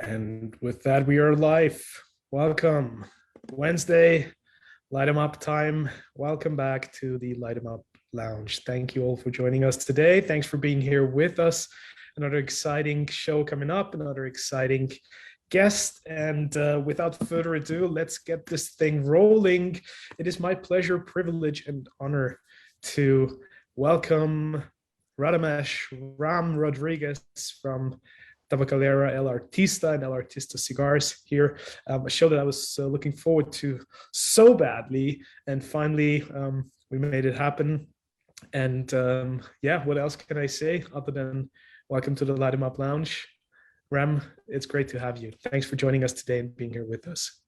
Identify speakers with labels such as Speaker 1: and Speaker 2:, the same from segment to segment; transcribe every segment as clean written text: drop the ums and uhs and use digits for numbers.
Speaker 1: And with that, we are live. Welcome. Wednesday, light 'em up time. Welcome back to the Light 'em Up Lounge. Thank you all for joining us today. Thanks for being here with us. Another exciting show coming up, another exciting guest. And without further ado, let's get this thing rolling. It is my pleasure, privilege, and honor to welcome Radhames Ram Rodriguez from Tabacalera El Artista and El Artista Cigars here, a show that I was looking forward to so badly, and finally we made it happen. And yeah, what else can I say other than welcome to the Light 'em Up Lounge. Ram, it's great to have you. Thanks for joining us today and being here with us.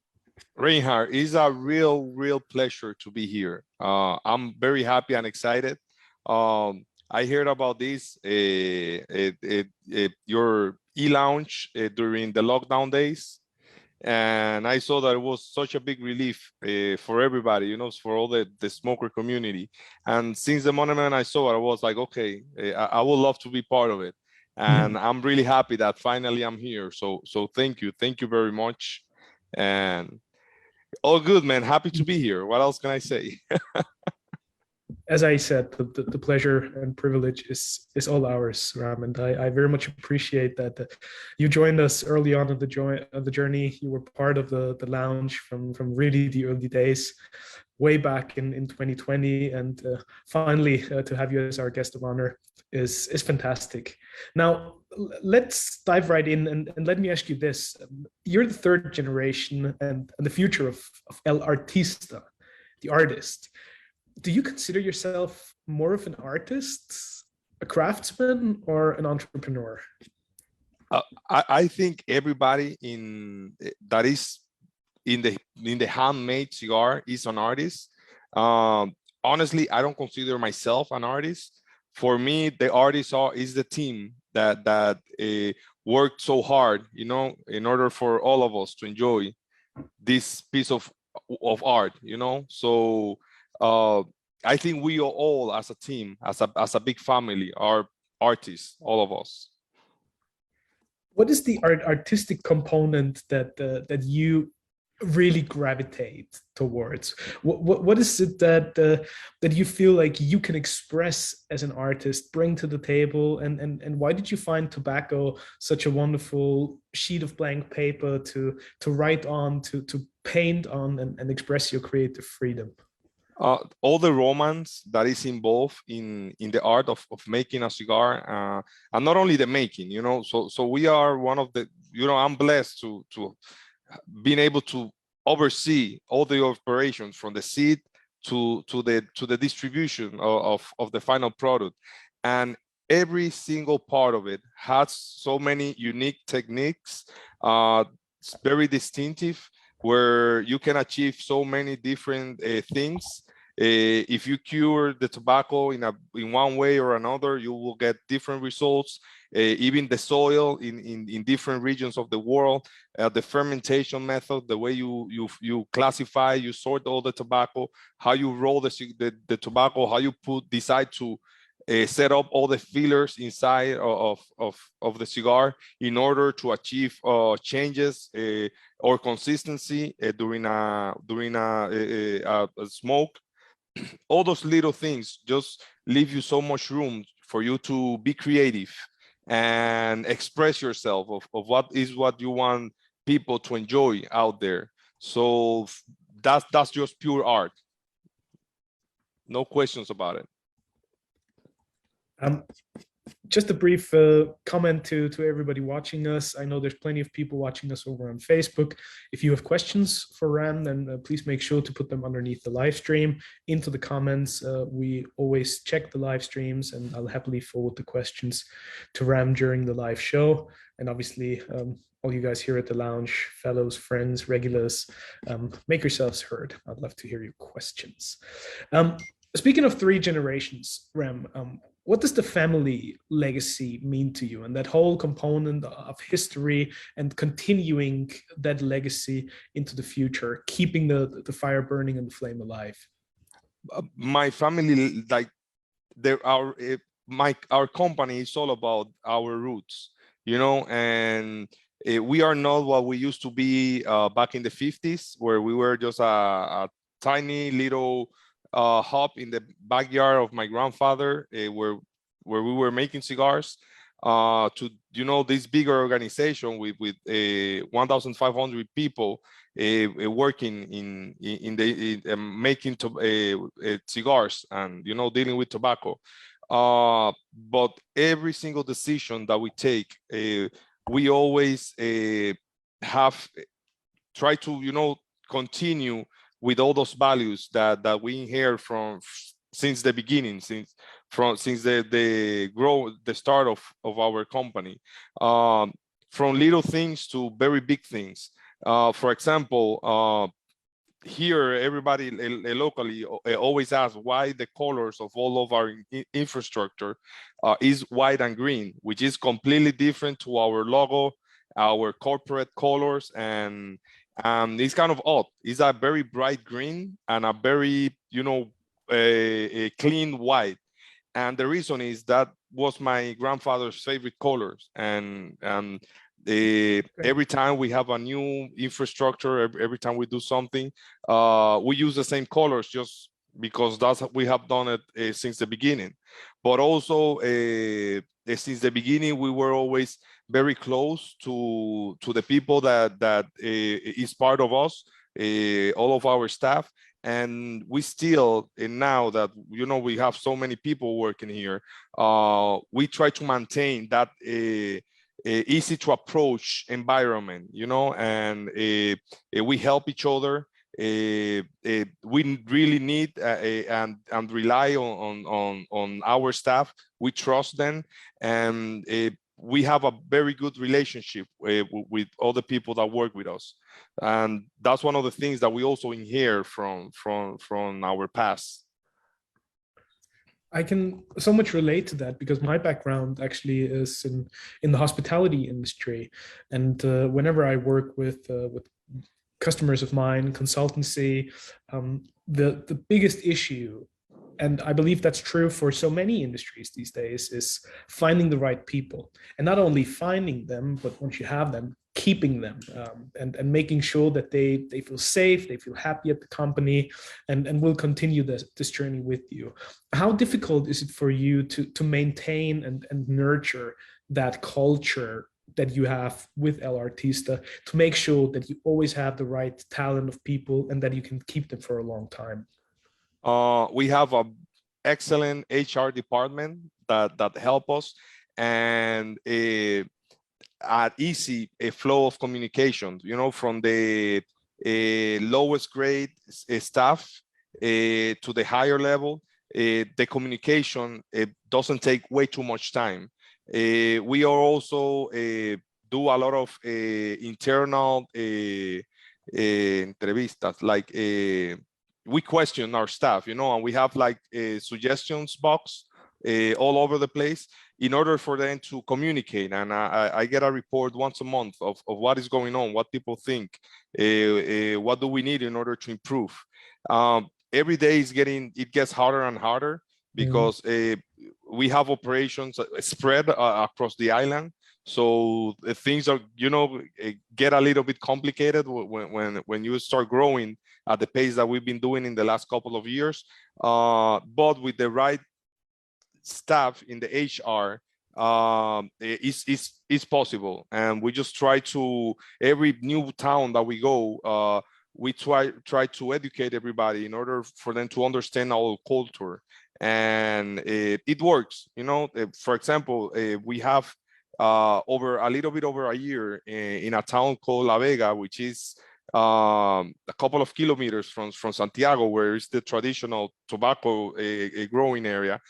Speaker 2: Reinhard, it's a real pleasure to be here. I'm very happy and excited. I heard about this, your e-lounge during the lockdown days. And I saw that it was such a big relief for everybody, you know, for all the smoker community. And since the moment I saw it, I was like, okay, I would love to be part of it. And I'm really happy that finally I'm here. So thank you very much. And all good, man. Happy to be here. What else can I say?
Speaker 1: As I said, the pleasure and privilege is all ours, Ram, and I very much appreciate that you joined us early on of the journey. You were part of the lounge from really the early days, way back in 2020, and finally to have you as our guest of honor is fantastic. Now let's dive right in, and let me ask you this: you're the third generation and the future of El Artista, the artist. Do you consider yourself more of an artist, a craftsman, or an entrepreneur?
Speaker 2: I think everybody that is in the handmade cigar is an artist. Honestly, I don't consider myself an artist. For me, the artist is the team that worked so hard, you know, in order for all of us to enjoy this piece of art, you know. So I think we all as a team, as a big family, are artists, all of us.
Speaker 1: What is the artistic component that you really gravitate towards? What is it that you feel like you can express as an artist, bring to the table, and why did you find tobacco such a wonderful sheet of blank paper to write on, to paint on, and express your creative freedom?
Speaker 2: All the romance that is involved in the art of making a cigar, and not only the making, you know. So we are one of the, you know, I'm blessed to being able to oversee all the operations from the seed to the distribution of the final product, and every single part of it has so many unique techniques. It's very distinctive, where you can achieve so many different things. If you cure the tobacco in one way or another, you will get different results. Even the soil in different regions of the world, the fermentation method, the way you classify, you sort all the tobacco, how you roll the tobacco, how you decide to set up all the fillers inside of the cigar in order to achieve changes or consistency during a smoke. All those little things just leave you so much room for you to be creative and express yourself of what you want people to enjoy out there. So that's just pure art. No questions about it.
Speaker 1: Just a brief comment to everybody watching us. I know there's plenty of people watching us over on Facebook. If you have questions for Ram, then please make sure to put them underneath the live stream into the comments. We always check the live streams, and I'll happily forward the questions to Ram during the live show. And obviously, all you guys here at the lounge, fellows, friends, regulars, make yourselves heard. I'd love to hear your questions. Speaking of three generations, Ram, what does the family legacy mean to you, and that whole component of history and continuing that legacy into the future, keeping the fire burning and the flame alive?
Speaker 2: My family, like, our company is all about our roots, you know, and We are not what we used to be back in the 50s, where we were just a tiny little hub in the backyard of my grandfather, where we were making cigars, to this bigger organization with 1,500 people working in making cigars and dealing with tobacco. But every single decision that we take, we always have tried to continue with all those values that we inherit from since the beginning, since the start of our company, from little things to very big things. For example, here everybody locally always asks why the colors of all of our infrastructure is white and green, which is completely different to our logo, our corporate colors, and it's kind of odd. It's a very bright green and a very a clean white, and the reason is that was my grandfather's favorite colors, and every time we have a new infrastructure, every time we do something, we use the same colors just because that's we have done it since the beginning. But also since the beginning, we were always very close to the people that is part of us, all of our staff. And we still, and now that we have so many people working here, we try to maintain that easy to approach environment, and we help each other. We really need and rely on our staff. We trust them, and we have a very good relationship with all the people that work with us, and that's one of the things that we also inherit from our past.
Speaker 1: I can so much relate to that because my background actually is in the hospitality industry, and whenever I work with customers of mine, consultancy, the biggest issue, and I believe that's true for so many industries these days, is finding the right people, and not only finding them, but once you have them, keeping them, and making sure that they feel safe, they feel happy at the company, and will continue this journey with you. How difficult is it for you to maintain and nurture that culture that you have with El Artista, to make sure that you always have the right talent of people and that you can keep them for a long time?
Speaker 2: We have a excellent HR department that help us, and easy flow of communication, from the lowest grade staff to the higher level. The communication doesn't take way too much time. We are also do a lot of internal entrevistas, like we question our staff, and we have like a suggestions box all over the place in order for them to communicate. And I get a report once a month of what is going on, what people think, what do we need in order to improve. Every day it gets harder and harder because we have operations spread across the island. So things are, get a little bit complicated when you start growing at the pace that we've been doing in the last couple of years. But with the right staff in the HR, it's possible. And we just try to, every new town that we go, we try to educate everybody in order for them to understand our culture. And it works. For example, we have over a little bit over a year in a town called La Vega, which is a couple of kilometers from Santiago, where it's the traditional tobacco growing area.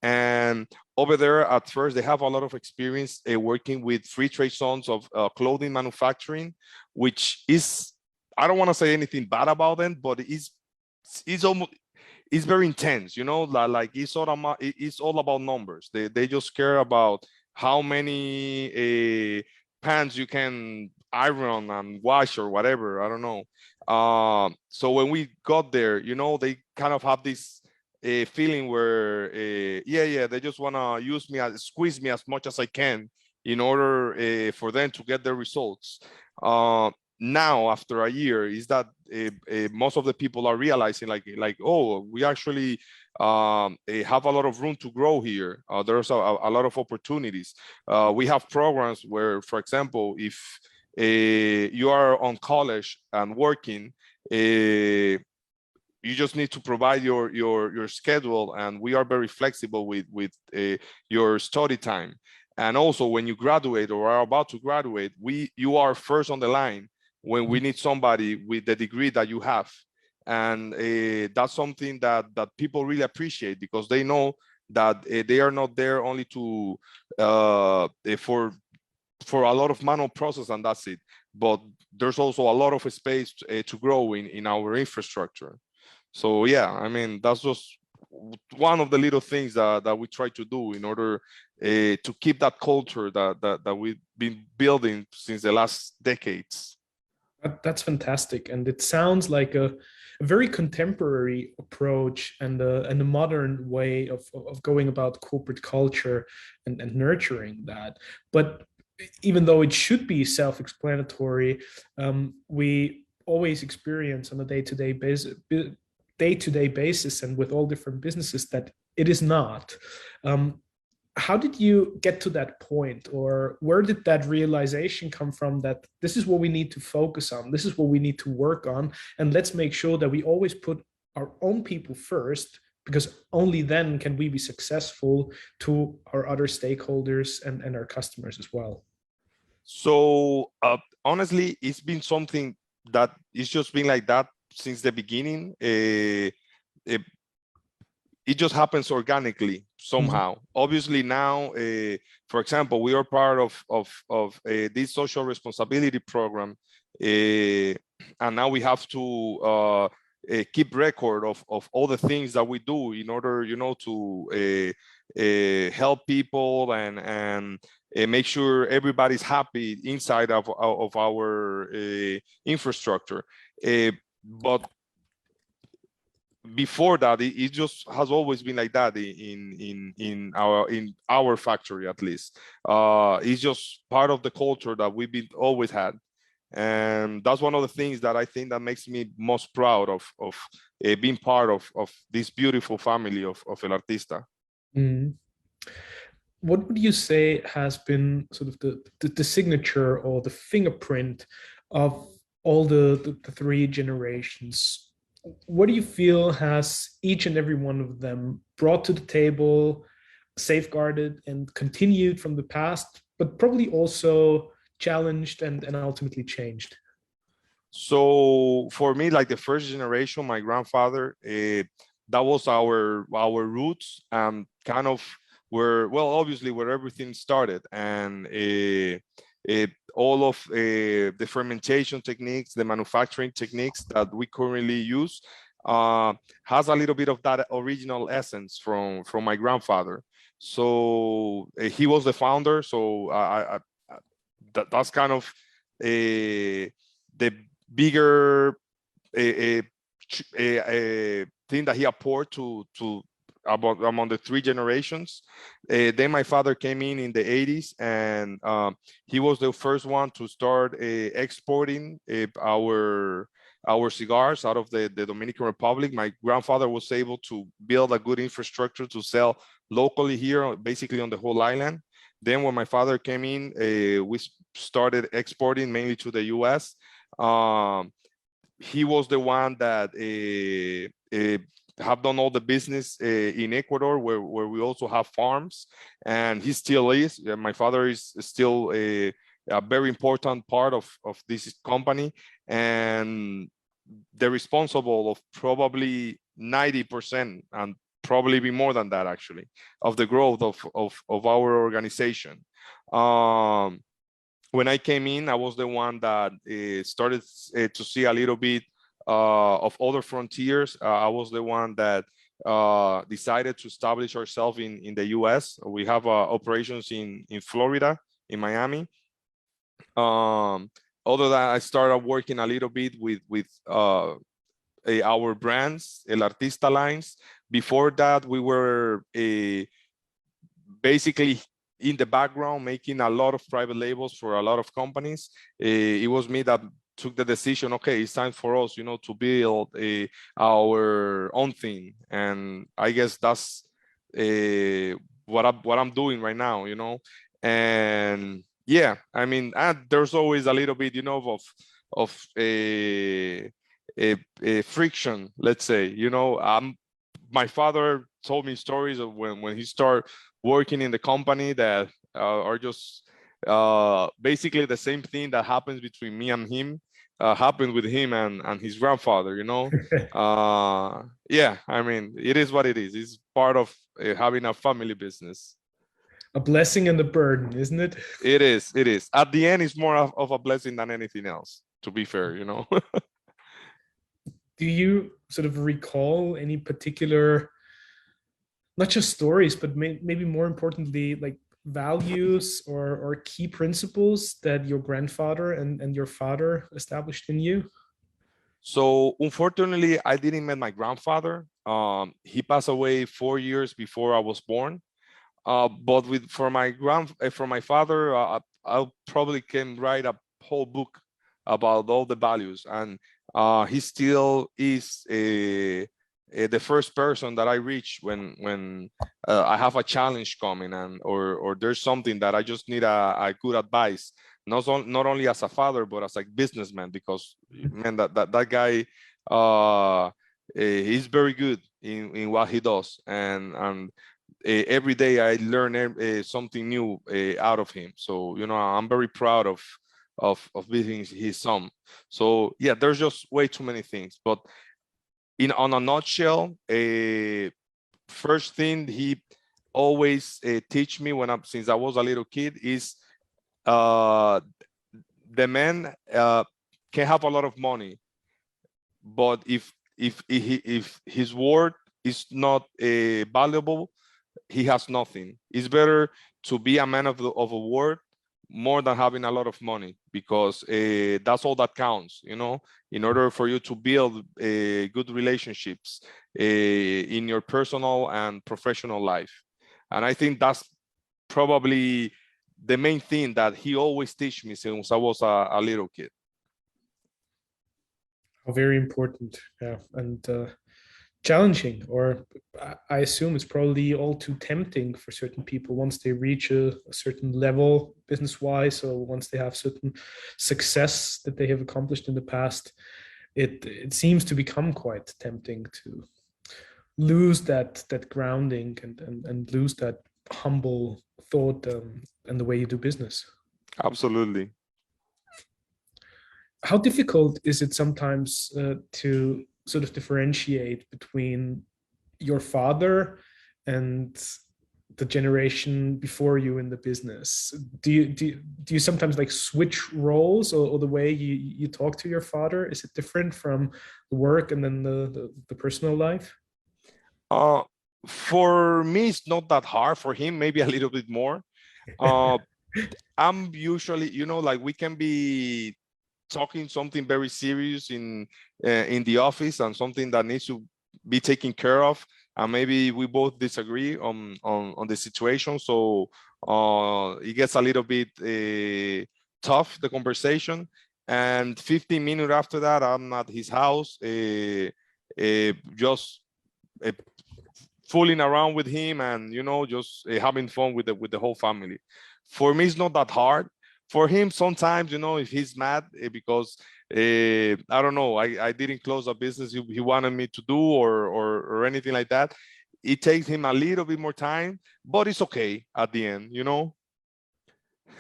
Speaker 2: And over there, at first, they have a lot of experience working with free trade zones of clothing manufacturing, which is, I don't want to say anything bad about them, but it's very intense, like it's all about numbers. They just care about how many pants you can iron and wash or whatever, I don't know. So when we got there, they kind of have this feeling where they just want to use me, squeeze me as much as I can in order for them to get their results. Now, after a year, is that most of the people are realizing like, oh, we actually have a lot of room to grow here. There's a lot of opportunities. We have programs where, for example, if you are on college and working, you just need to provide your schedule, and we are very flexible with your study time. And also, when you graduate or are about to graduate, you are first on the line when we need somebody with the degree that you have. And that's something that people really appreciate, because they know that they are not there only to for a lot of manual process and that's it, but there's also a lot of space to grow in our infrastructure. So yeah, I mean, that's just one of the little things that we try to do in order to keep that culture that we've been building since the last decades.
Speaker 1: That's fantastic, and it sounds like a very contemporary approach and a modern way of going about corporate culture and nurturing that. But even though it should be self-explanatory, we always experience on a day-to-day basis and with all different businesses that it is not. How did you get to that point, or where did that realization come from that this is what we need to focus on, this is what we need to work on, and let's make sure that we always put our own people first, because only then can we be successful to our other stakeholders and our customers as well?
Speaker 2: So honestly, it's been something that it's just been like that since the beginning. It just happens organically somehow. Obviously now, for example, we are part of this social responsibility program, and now we have to keep record of all the things that we do in order, to help people and make sure everybody's happy inside of our infrastructure. But before that, it just has always been like that in our factory, at least. It's just part of the culture that we've always had, and that's one of the things that I think that makes me most proud of being part of this beautiful family of El Artista.
Speaker 1: Mm. What would you say has been sort of the signature or the fingerprint of all the three generations? What do you feel has each and every one of them brought to the table, safeguarded and continued from the past, but probably also challenged and ultimately changed?
Speaker 2: So for me, like the first generation, my grandfather, that was our roots, kind of obviously where everything started, and all of the fermentation techniques, the manufacturing techniques that we currently use, has a little bit of that original essence from my grandfather. So he was the founder. So that's kind of the bigger thing that he poured to about among the three generations. Then my father came in the 80s, and he was the first one to start exporting our cigars out of the Dominican Republic. My grandfather was able to build a good infrastructure to sell locally here, basically on the whole island. Then when my father came in, we started exporting mainly to the US. He was the one that have done all the business in Ecuador, where we also have farms, and he still is. My father is still a very important part of this company, and they're responsible of probably 90%, and probably be more than that actually, of the growth of our organization. When I came in, I was the one that started to see a little bit of other frontiers. I was the one that decided to establish ourselves in the US. We have operations in Florida, in Miami. Other than that, I started working a little bit with our brands, El Artista lines. Before that, we were basically in the background making a lot of private labels for a lot of companies. It was me that took the decision, okay, it's time for us, to build our own thing. And I guess that's what I'm doing right now, and yeah, I mean, there's always a little bit, of a friction, let's say. My father told me stories of when he started working in the company that are just basically the same thing that happens between me and him happened with him and his grandfather. Yeah, I mean, it is what it is. It's part of having a family business.
Speaker 1: A blessing and a burden, isn't it?
Speaker 2: It is. It is. At the end, it's more of a blessing than anything else, to be fair.
Speaker 1: Do you sort of recall any particular, not just stories, but maybe more importantly, like values or key principles that your grandfather and your father established in you?
Speaker 2: So unfortunately, I didn't meet my grandfather. He passed away 4 years before I was born. But for my father, I probably can write a whole book about all the values, and he still is the first person that I reach when I have a challenge coming, and or there's something that I just need a good advice, not only as a father but as a businessman, because man, that guy he's very good in what he does, and every day I learn something new out of him. So I'm very proud of being his son. So yeah, there's just way too many things. But on a nutshell, first thing he always teach me since I was a little kid is the man can have a lot of money, but if his word is not valuable, he has nothing. It's better to be a man of a word more than having a lot of money, because that's all that counts, in order for you to build good relationships in your personal and professional life. And I think that's probably the main thing that he always teach me since I was a little kid.
Speaker 1: Oh, very important. Yeah. And challenging, or I assume it's probably all too tempting for certain people once they reach a certain level business wise, or once they have certain success that they have accomplished in the past. It seems to become quite tempting to lose that grounding and lose that humble thought and the way you do business.
Speaker 2: Absolutely.
Speaker 1: How difficult is it sometimes to sort of differentiate between your father and the generation before you in the business? Do you sometimes like switch roles, or the way you talk to your father, is it different from the work and then the personal life?
Speaker 2: For me, it's not that hard. For him, maybe a little bit more. I'm usually, like we can be talking something very serious in the office and something that needs to be taken care of, and maybe we both disagree on the situation, so it gets a little bit tough, the conversation. And 15 minutes after that, I'm at his house, just fooling around with him, and just having fun with the whole family. For me, it's not that hard. For him, sometimes, if he's mad because I don't know, I didn't close a business he wanted me to do, or anything like that, it takes him a little bit more time, but it's okay at the end.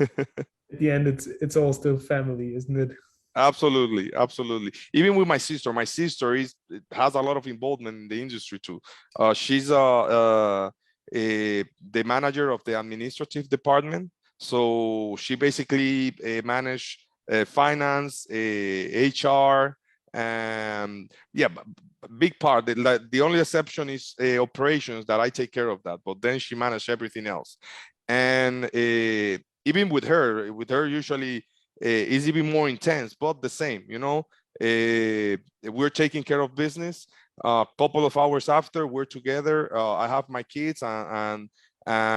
Speaker 1: At the end, it's all still family, isn't it?
Speaker 2: Absolutely, absolutely. Even with my sister has a lot of involvement in the industry too. She's the manager of the administrative department, so she basically manage finance, HR, and yeah, big part. The only exception is operations, that I take care of that, but then she managed everything else. And even with her usually is even more intense, but the same. We're taking care of business. A couple of hours after, we're together. I have my kids,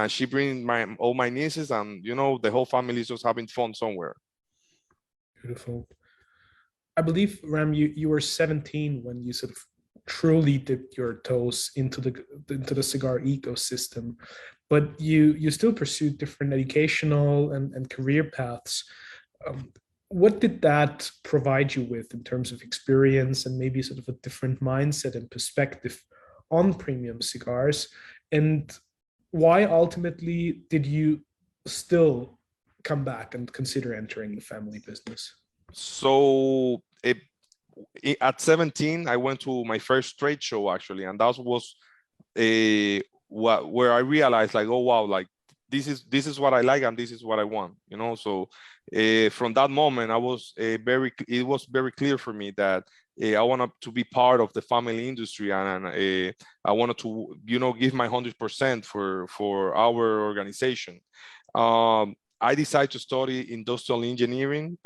Speaker 2: She brings all my nieces, and the whole family is just having fun somewhere.
Speaker 1: Beautiful. I believe, Ram, you were 17 when you sort of truly dipped your toes into the cigar ecosystem, but you still pursued different educational and career paths. Um, what did that provide you with in terms of experience and maybe sort of a different mindset and perspective on premium cigars? And why ultimately did you still come back and consider entering the family business?
Speaker 2: So at 17, I went to my first trade show actually, and that was where I realized, like, oh wow, like this is what I like and this is what I want, So from that moment, it was very clear for me that I wanted to be part of the family industry, and I wanted to give my 100% for our organization. I decided to study industrial engineering.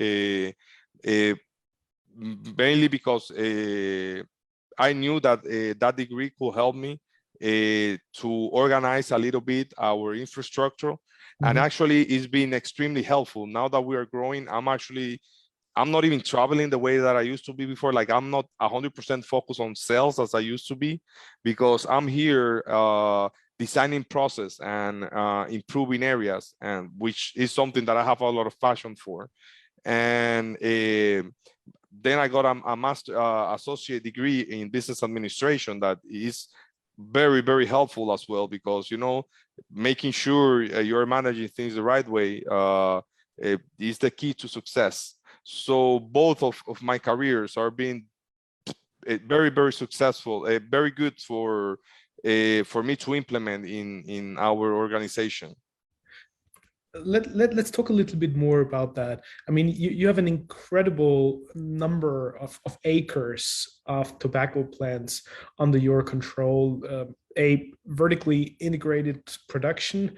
Speaker 2: Mainly because I knew that that degree could help me to organize a little bit our infrastructure. And actually it's been extremely helpful. Now that we are growing, I'm not even traveling the way that I used to be before. Like, I'm not 100% focused on sales as I used to be, because I'm here designing process and improving areas, and which is something that I have a lot of passion for. And then I got a master associate degree in business administration that is very, very helpful as well, because making sure you're managing things the right way is the key to success. So both of my careers are being very, very successful, very good for me to implement in our organization.
Speaker 1: Let's talk a little bit more about that. I mean, you have an incredible number of acres of tobacco plants under your control, a vertically integrated production.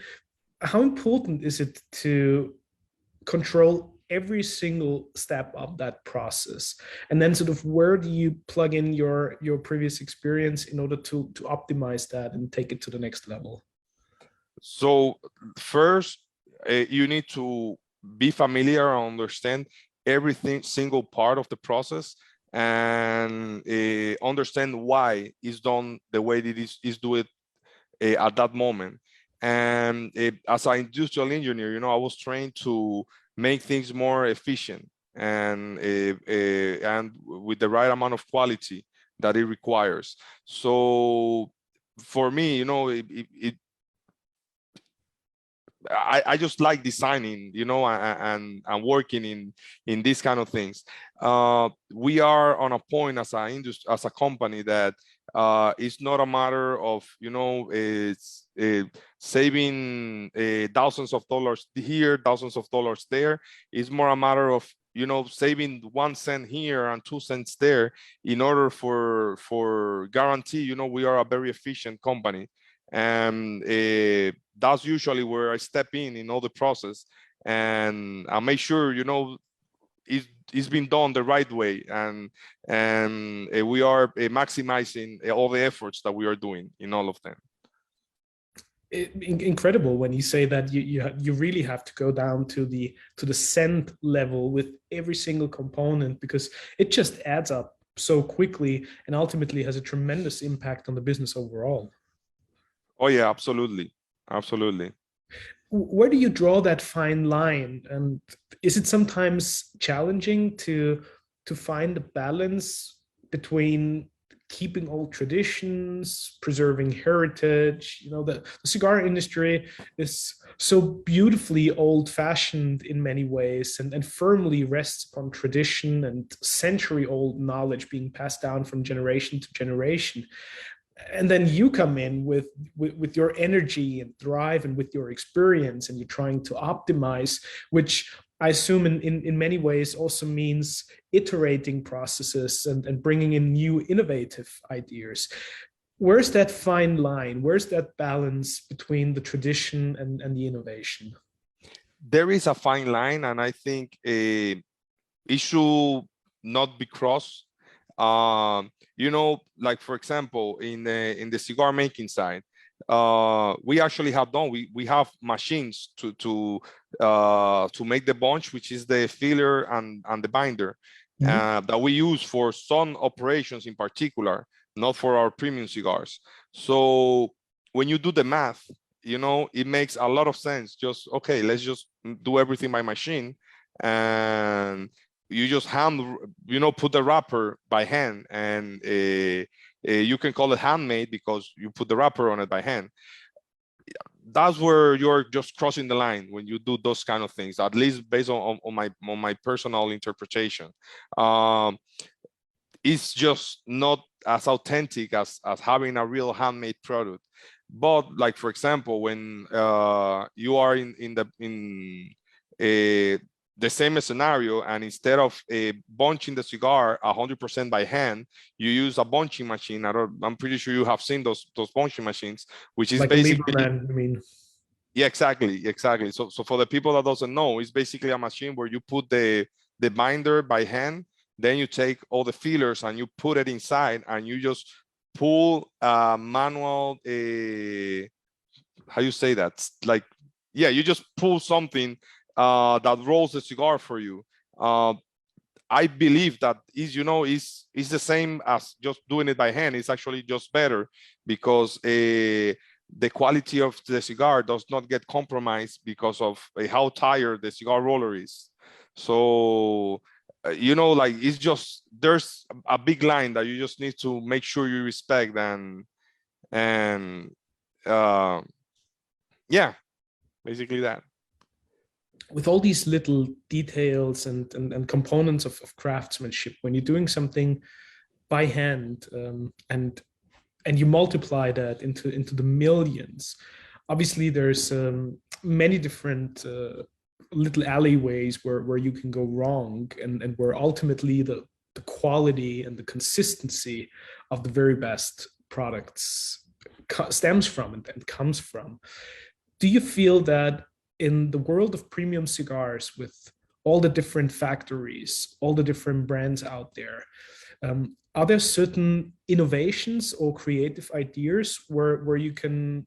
Speaker 1: How important is it to control every single step of that process? And then sort of where do you plug in your previous experience in order to optimize that and take it to the next level?
Speaker 2: So first, you need to be familiar and understand everything, single part of the process, and understand why it's done the way it is do it at that moment. And as an industrial engineer, I was trained to make things more efficient and with the right amount of quality that it requires. So for me, I just like designing, and working in these kind of things. We are on a point as a company that it's not a matter of it's saving thousands of dollars here, thousands of dollars there. It's more a matter of saving 1 cent here and 2 cents there, in order for guarantee we are a very efficient company. And that's usually where I step in all the process, and I make sure it's been done the right way, and we are maximizing all the efforts that we are doing in all of them.
Speaker 1: Incredible when you say that you really have to go down to the cent level with every single component, because it just adds up so quickly and ultimately has a tremendous impact on the business overall.
Speaker 2: Oh yeah, absolutely.
Speaker 1: Where do you draw that fine line, and is it sometimes challenging to find a balance between keeping old traditions, preserving heritage? The cigar industry is so beautifully old-fashioned in many ways, and firmly rests upon tradition and century-old knowledge being passed down from generation to generation. And then you come in with your energy and drive and with your experience, and you're trying to optimize, which I assume in many ways also means iterating processes and bringing in new innovative ideas. Where's that fine line? Where's that balance between the tradition and the innovation?
Speaker 2: There is a fine line, and I think it should not be crossed. You know, like for example, in the cigar making side, we actually have done, we have machines to make the bunch, which is the filler and the binder, that we use for some operations in particular, not for our premium cigars. So when you do the math, you know, it makes a lot of sense. Just, okay, let's just do everything by machine, and you just you know, put the wrapper by hand, and you can call it handmade because you put the wrapper on it by hand. That's where you're just crossing the line when you do those kind of things, at least based on my personal interpretation. It's just not as authentic as having a real handmade product. But like, for example, when you are the same scenario, and instead of bunching the cigar 100% by hand, you use a bunching machine. I'm pretty sure you have seen those bunching machines, which is
Speaker 1: like
Speaker 2: basically,
Speaker 1: Lieberman, I mean.
Speaker 2: Yeah, exactly. So for the people that doesn't know, it's basically a machine where you put the binder by hand, then you take all the fillers and you put it inside, and you just pull a manual, how you say that? Like, yeah, you just pull something that rolls the cigar for you. I believe that is, you know, is the same as just doing it by hand. It's actually just better because the quality of the cigar does not get compromised because of how tired the cigar roller is. So, you know, like, it's just, there's a big line that you just need to make sure you respect, and yeah, basically that.
Speaker 1: With all these little details and components of craftsmanship, when you're doing something by hand, and you multiply that into the millions, obviously there's many different little alleyways where you can go wrong, and where ultimately the quality and the consistency of the very best products stems from and comes from. Do you feel that in the world of premium cigars, with all the different factories, all the different brands out there, are there certain innovations or creative ideas where you can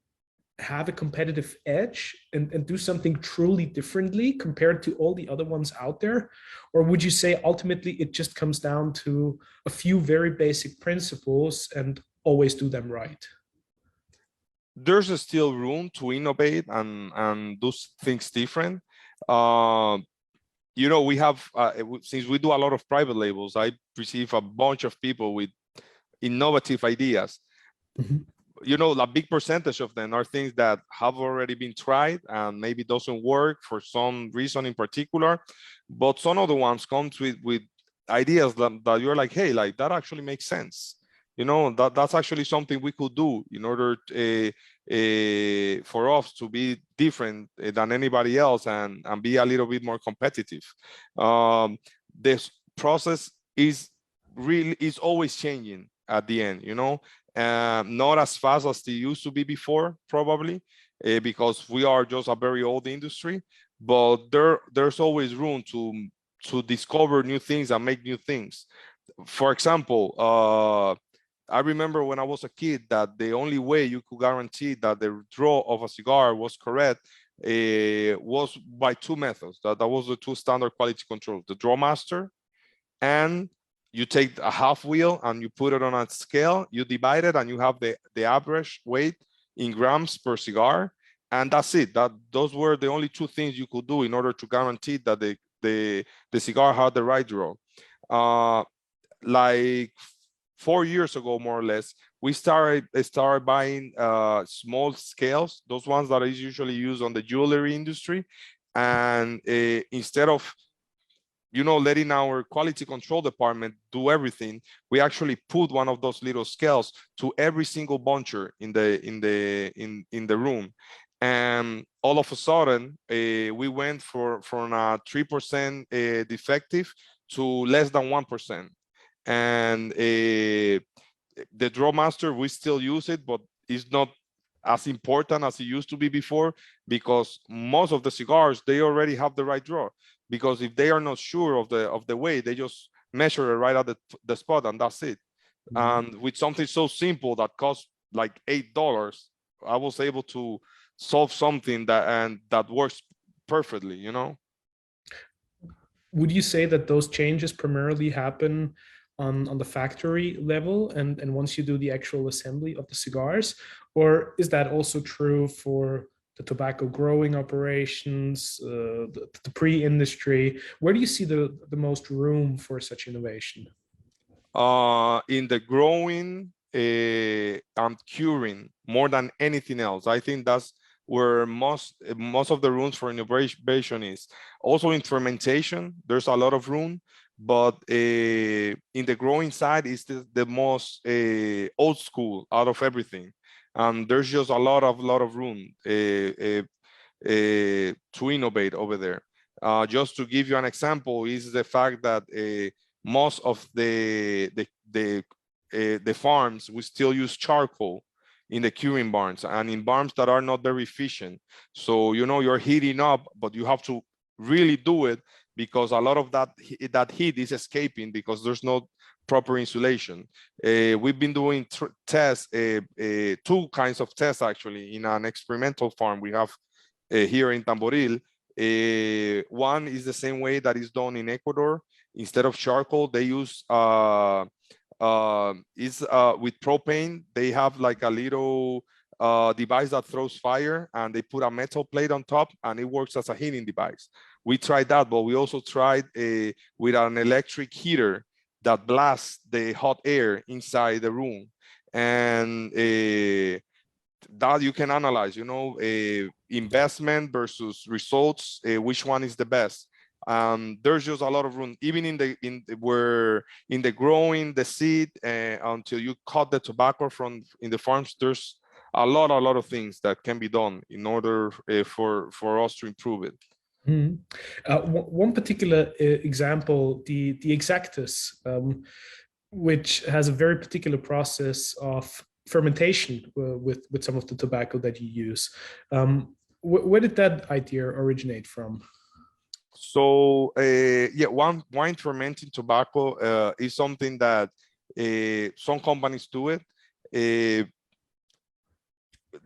Speaker 1: have a competitive edge and do something truly differently compared to all the other ones out there? Or would you say ultimately it just comes down to a few very basic principles and always do them right?
Speaker 2: There's still room to innovate and do things different. You know, we have, since we do a lot of private labels, I receive a bunch of people with innovative ideas. You know, a big percentage of them are things that have already been tried and maybe doesn't work for some reason in particular. But some of the ones comes with ideas that you're like, hey, like, that actually makes sense. You know, that's actually something we could do in order for us to be different than anybody else, and be a little bit more competitive. This process is always changing at the end, you know, not as fast as they used to be before, probably, because we are just a very old industry, but there's always room to discover new things and make new things. For example, I remember when I was a kid that the only way you could guarantee that the draw of a cigar was correct was by two methods. That was the two standard quality controls: the draw master, and you take a half wheel and you put it on a scale, you divide it, and you have the average weight in grams per cigar, and that's it. Those were the only two things you could do in order to guarantee that the cigar had the right draw. Like 4 years ago, more or less, we started buying small scales, those ones that is usually used on the jewelry industry, and instead of, you know, letting our quality control department do everything, we actually put one of those little scales to every single buncher in the room, and all of a sudden we went from a 3% defective to less than 1%. And the draw master, we still use it, but it's not as important as it used to be before, because most of the cigars, they already have the right draw. Because if they are not sure of the way, they just measure it right at the spot, and that's it. And with something so simple that costs like $8, I was able to solve something that works perfectly, you know.
Speaker 1: Would you say that those changes primarily happen on the factory level and once you do the actual assembly of the cigars, or is that also true for the tobacco growing operations, the pre-industry? Where do you see the most room for such innovation?
Speaker 2: In the growing and curing more than anything else. I think that's where most of the rooms for innovation is. Also in fermentation, there's a lot of room, but in the growing side is the most old school out of everything. There's just a lot of room to innovate over there. Just to give you an example, is the fact that most of the farms, we still use charcoal in the curing barns and in barns that are not very efficient. So, you know, you're heating up, but you have to really do it because a lot of that heat is escaping because there's no proper insulation. We've been doing tests, two kinds of tests actually in an experimental farm we have here in Tamboril. One is the same way that is done in Ecuador. Instead of charcoal, they use with propane. They have like a little device that throws fire, and they put a metal plate on top, and it works as a heating device. We tried that, but we also tried with an electric heater that blasts the hot air inside the room, and that you can analyze, you know, investment versus results, which one is the best. There's just a lot of room, even in the growing the seed until you cut the tobacco from in the farms. There's a lot of things that can be done in order for us to improve it.
Speaker 1: One particular example, the Exactus, which has a very particular process of fermentation with some of the tobacco that you use. Where did that idea originate from?
Speaker 2: So yeah, wine fermenting tobacco is something that some companies do it.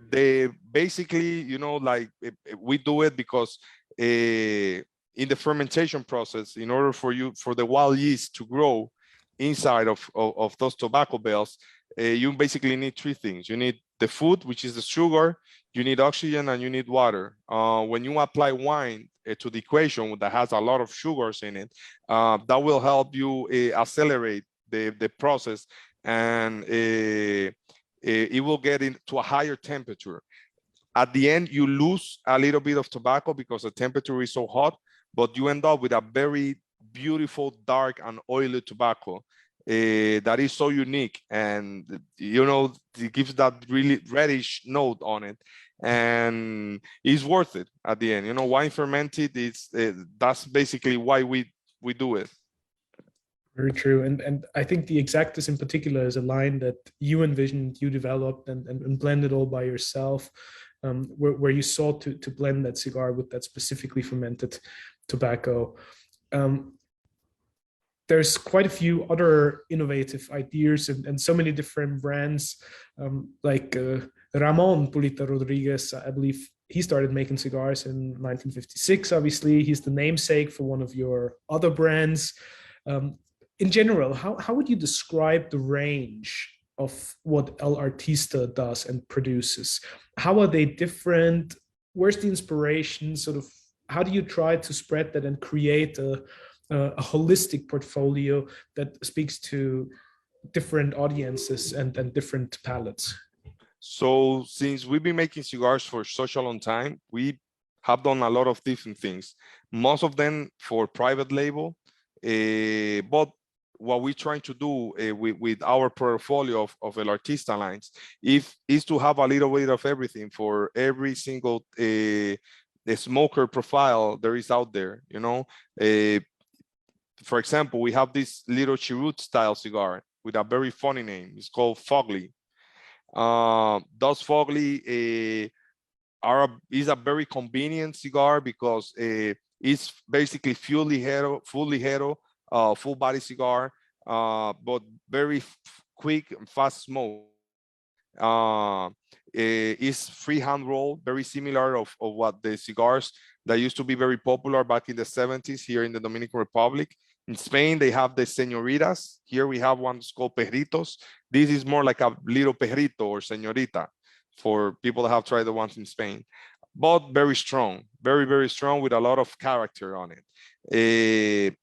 Speaker 2: They basically, you know, like we do it because in the fermentation process, in order for the wild yeast to grow inside of those tobacco bales, you basically need three things. You need the food, which is the sugar, you need oxygen, and you need water. When you apply wine to the equation that has a lot of sugars in it, that will help you accelerate the process, and it will get into a higher temperature. At the end, you lose a little bit of tobacco because the temperature is so hot, but you end up with a very beautiful, dark, and oily tobacco that is so unique, and you know, it gives that really reddish note on it, and it's worth it at the end. You know, wine fermented, it's that's basically why we do it.
Speaker 1: Very true. And I think the Exactus in particular is a line that you envisioned, you developed and blended all by yourself, where you sought to blend that cigar with that specifically fermented tobacco. There's quite a few other innovative ideas and so many different brands, like Ramon Pulita Rodriguez. I believe he started making cigars in 1956. Obviously, he's the namesake for one of your other brands. In general, how would you describe the range of what El Artista does and produces? How are they different? Where's the inspiration? Sort of, how do you try to spread that and create a holistic portfolio that speaks to different audiences and different palates?
Speaker 2: So since we've been making cigars for such a long time, we have done a lot of different things, most of them for private label, but what we're trying to do with our portfolio of El Artista lines is to have a little bit of everything for every single the smoker profile there is out there, you know. For example, we have this little cheroot style cigar with a very funny name. It's called Fogly. Those Fogly is a very convenient cigar because it's basically fully hero, full body cigar, but very quick and fast smoke. Is freehand roll, very similar of what the cigars that used to be very popular back in the 70s here in the Dominican Republic. In Spain, they have the señoritas. Here we have one called perritos. This is more like a little perrito or señorita for people that have tried the ones in Spain, but very strong, very, very strong with a lot of character on it.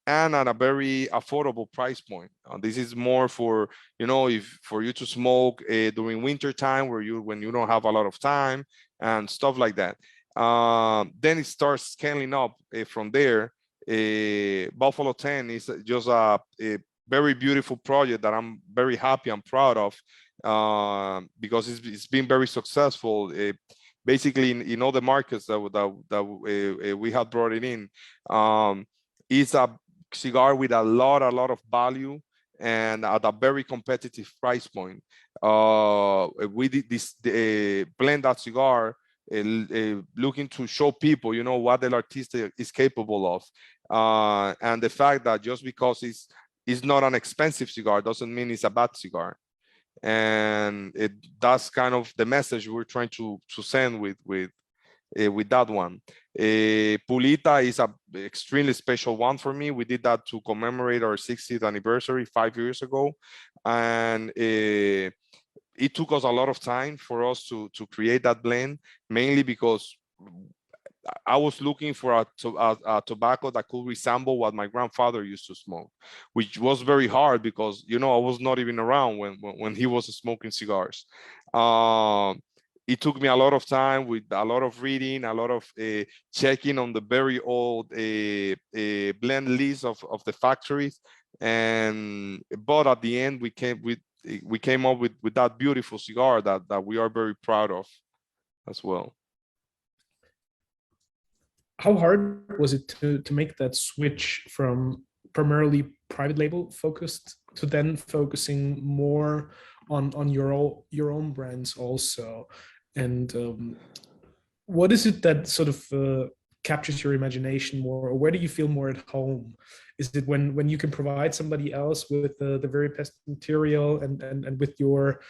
Speaker 2: And at a very affordable price point. This is more for, if for you to smoke during winter time when you don't have a lot of time and stuff like that. Then it starts scaling up from there. Buffalo 10 is just a very beautiful project that I'm very happy and proud of, because it's been very successful. Basically, in all the markets that we had brought it in, it's a cigar with a lot of value and at a very competitive price point. We did this blend that cigar, looking to show people, what El Artista is capable of, and the fact that just because it's not an expensive cigar doesn't mean it's a bad cigar. And that's kind of the message we're trying to send with that one. Pulita is a extremely special one for me. We did that to commemorate our 60th anniversary 5 years ago, and it took us a lot of time for us to create that blend, mainly because I was looking for a tobacco that could resemble what my grandfather used to smoke, which was very hard because, I was not even around when he was smoking cigars. It took me a lot of time with a lot of reading, a lot of checking on the very old blend list of the factories. But at the end, we came up with that beautiful cigar that we are very proud of as well.
Speaker 1: How hard was it to make that switch from primarily private label focused to then focusing more on your own brands also? And what is it that sort of captures your imagination more, or where do you feel more at home? Is it when you can provide somebody else with the very best material and with your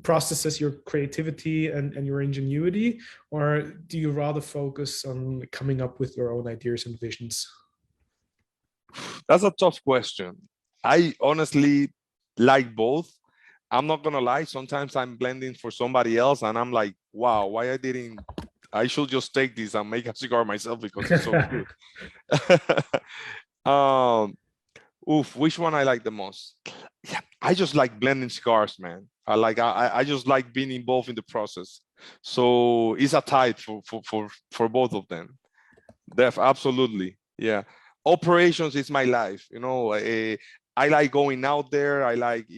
Speaker 1: processes, your creativity and your ingenuity, or do you rather focus on coming up with your own ideas and visions?
Speaker 2: That's a tough question. I honestly like both. I'm not gonna lie, sometimes I'm blending for somebody else and I'm like, wow, I should just take this and make a cigar myself because it's so good. Which one I like the most? Yeah, I just like blending cigars, man. I just like being involved in the process. So it's a tie for both of them. Absolutely, yeah. Operations is my life. I like going out there. I like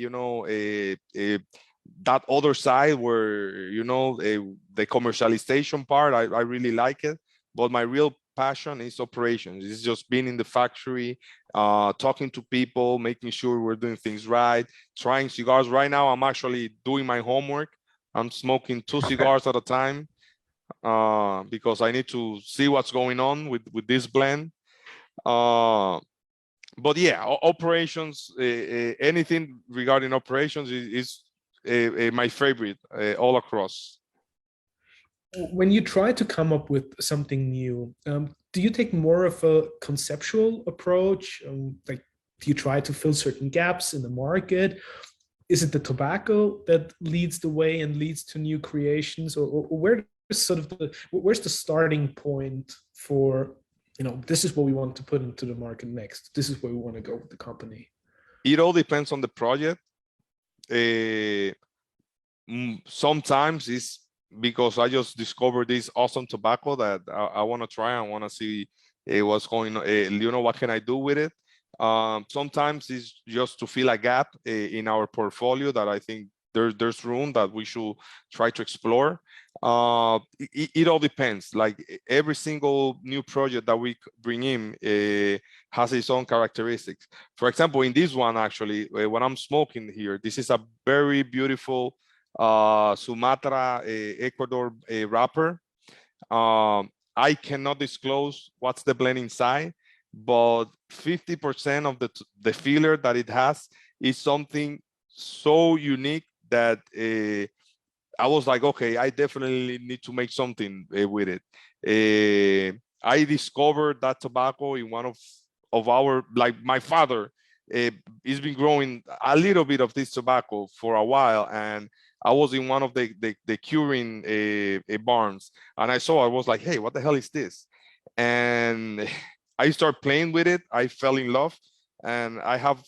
Speaker 2: that other side where the commercialization part. I really like it, but my real passion is operations. It's just being in the factory, talking to people, making sure we're doing things right, trying cigars. Right now, I'm actually doing my homework. I'm smoking 2 cigars at a time because I need to see what's going on with this blend. But yeah, operations, anything regarding operations is my favorite all across.
Speaker 1: When you try to come up with something new, do you take more of a conceptual approach? Like, do you try to fill certain gaps in the market? Is it the tobacco that leads the way and leads to new creations, or where's the starting point for, this is what we want to put into the market next? This is where we want to go with the company.
Speaker 2: It all depends on the project. Sometimes it's because I just discovered this awesome tobacco that I want to try. I want to see what's going on. What can I do with it? Sometimes it's just to fill a gap in our portfolio that I think there's room that we should try to explore. It all depends. Like every single new project that we bring in has its own characteristics. For example, in this one, actually, when I'm smoking here, this is a very beautiful Sumatra, Ecuador wrapper. I cannot disclose what's the blend inside, but 50% of the filler that it has is something so unique that I was like, okay, I definitely need to make something with it. I discovered that tobacco in one of our, like my father, he's been growing a little bit of this tobacco for a while, and I was in one of the curing barns, and I was like, hey, what the hell is this? And I started playing with it. I fell in love, and I have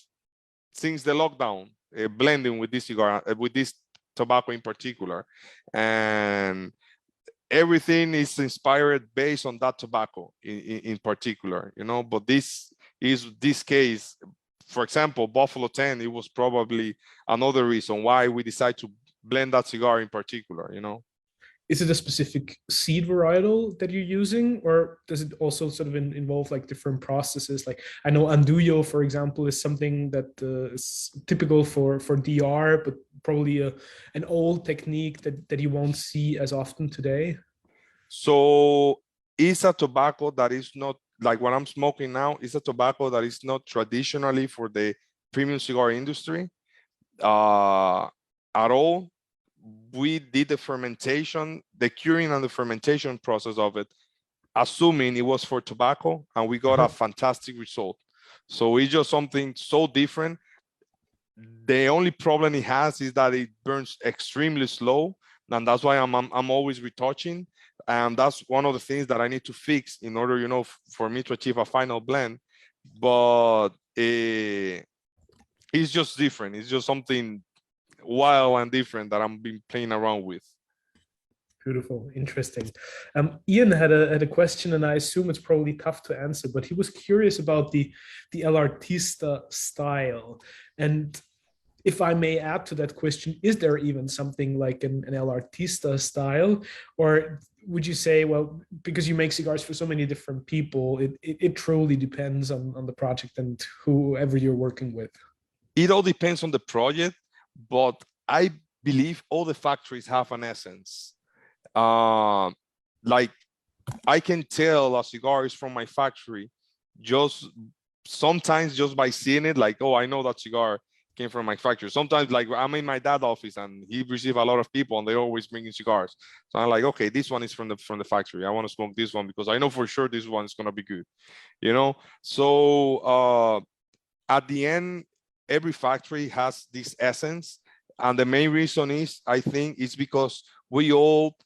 Speaker 2: since the lockdown blending with this cigar, with this tobacco in particular, and everything is inspired based on that tobacco in particular, you know. But this case, for example, Buffalo 10, it was probably another reason why we decided to blend that cigar in particular, you know.
Speaker 1: Is it a specific seed varietal that you're using, or does it also sort of involve like different processes? Like I know Andullo, for example, is something that is typical for DR, but probably an old technique that you won't see as often today.
Speaker 2: So it's a tobacco that is not like what I'm smoking now. It's a tobacco that is not traditionally for the premium cigar industry at all. We did the fermentation, the curing and the fermentation process of it, assuming it was for tobacco, and we got a fantastic result. So it's just something so different. The only problem it has is that it burns extremely slow, and that's why I'm always retouching. And that's one of the things that I need to fix in order, you know, for me to achieve a final blend. But it's just different. It's just something wild and different that I'm been playing around with.
Speaker 1: Beautiful, interesting. Ian had a question, and I assume it's probably tough to answer, but he was curious about the El Artista style. And if I may add to that question, is there even something like an El Artista style, or would you say, well, because you make cigars for so many different people, it truly depends on the project and whoever you're working with?
Speaker 2: It all depends on the project, but I believe all the factories have an essence. Like I can tell a cigar is from my factory just sometimes just by seeing it, like, oh, I know that cigar came from my factory. Sometimes like I'm in my dad's office and he receives a lot of people and they're always bringing cigars. So I'm like, okay, this one is from the factory. I want to smoke this one because I know for sure this one is going to be good, you know? So at the end, every factory has this essence. And the main reason is, I think, it's because we all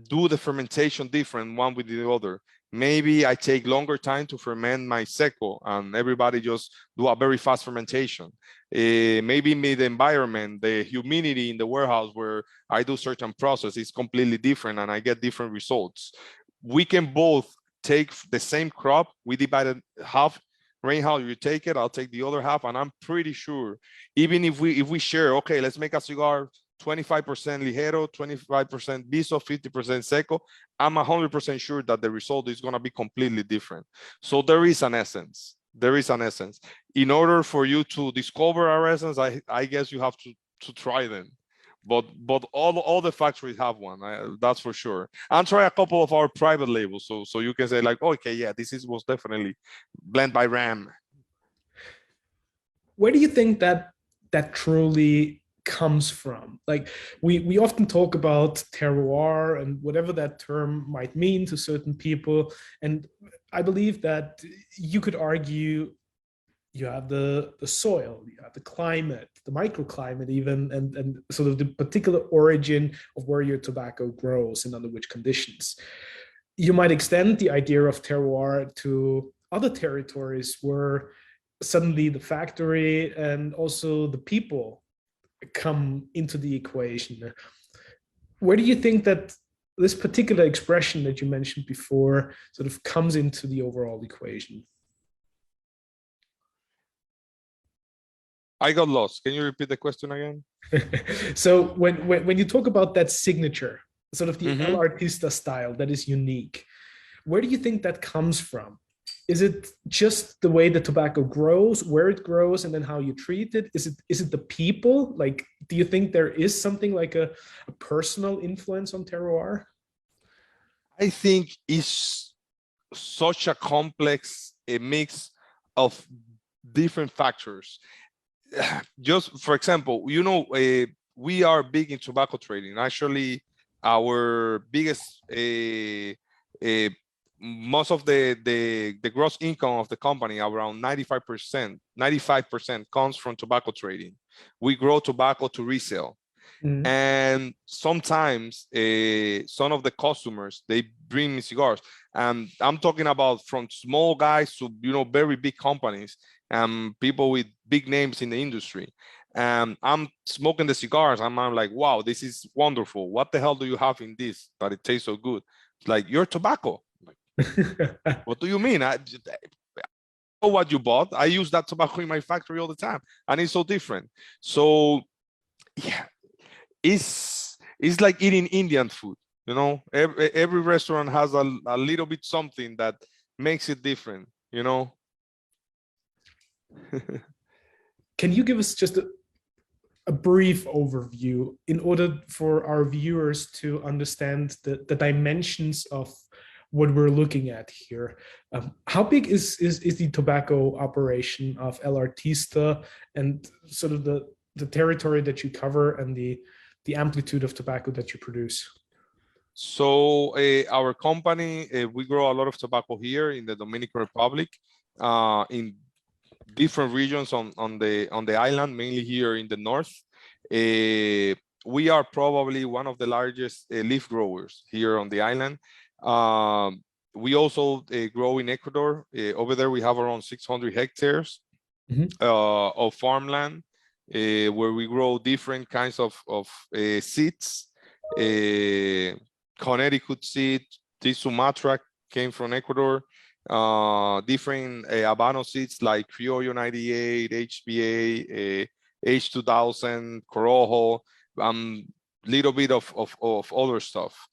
Speaker 2: do the fermentation different one with the other. Maybe I take longer time to ferment my seco and everybody just do a very fast fermentation. Maybe the environment, the humidity in the warehouse where I do certain process is completely different and I get different results. We can both take the same crop, we divide it half. Reinhard, you take it, I'll take the other half, and I'm pretty sure, even if we share, okay, let's make a cigar 25% ligero, 25% viso, 50% seco, I'm 100% sure that the result is going to be completely different. So there is an essence. There is an essence. In order for you to discover our essence, I guess you have to try them. But all the factories have one, that's for sure. And try a couple of our private labels, so you can say like, okay, yeah, was definitely blend by Ram.
Speaker 1: Where do you think that truly comes from? Like we often talk about terroir and whatever that term might mean to certain people, and I believe that you could argue you have the soil, you have the climate, the microclimate even, and sort of the particular origin of where your tobacco grows and under which conditions. You might extend the idea of terroir to other territories where suddenly the factory and also the people come into the equation. Where do you think that this particular expression that you mentioned before sort of comes into the overall equation?
Speaker 2: I got lost. Can you repeat the question again?
Speaker 1: So when you talk about that signature, sort of the El Artista style that is unique, where do you think that comes from? Is it just the way the tobacco grows, where it grows, and then how you treat it? Is it the people? Like, do you think there is something like a personal influence on terroir?
Speaker 2: I think it's such a complex mix of different factors. Just for example, we are big in tobacco trading. Actually, our biggest most of the gross income of the company, around 95% comes from tobacco trading. We grow tobacco to resell. And sometimes some of the customers, they bring me cigars, and I'm talking about from small guys to very big companies and people with big names in the industry. And I'm smoking the cigars and I'm like, wow, this is wonderful. What the hell do you have in this that it tastes so good? It's like, your tobacco. Like, what do you mean? I know what you bought. I use that tobacco in my factory all the time, and it's so different. So yeah, it's like eating Indian food. Every restaurant has a little bit something that makes it different.
Speaker 1: Can you give us just a brief overview in order for our viewers to understand the dimensions of what we're looking at here? How big is the tobacco operation of El Artista, and sort of the territory that you cover and the amplitude of tobacco that you produce?
Speaker 2: So our company, we grow a lot of tobacco here in the Dominican Republic, in different regions on the island, mainly here in the north. We are probably one of the largest leaf growers here on the island. We also grow in Ecuador. Over there, we have around 600 hectares of farmland, where we grow different kinds of seeds. Connecticut seed, this Sumatra came from Ecuador. Different Habano seeds like Criollo 98, HBA, H2000, Corojo, little bit of other stuff.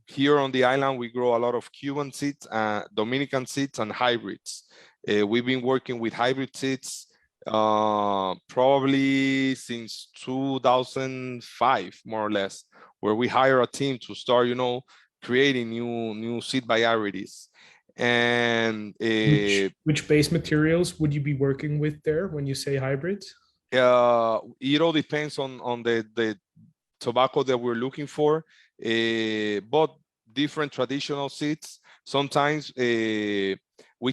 Speaker 2: Here on the island, we grow a lot of Cuban seeds, Dominican seeds, and hybrids. We've been working with hybrid seeds probably since 2005, more or less, where we hire a team to start, creating new seed varieties. And
Speaker 1: which base materials would you be working with there when you say hybrids?
Speaker 2: It all depends on the tobacco that we're looking for, but different traditional seeds. Sometimes we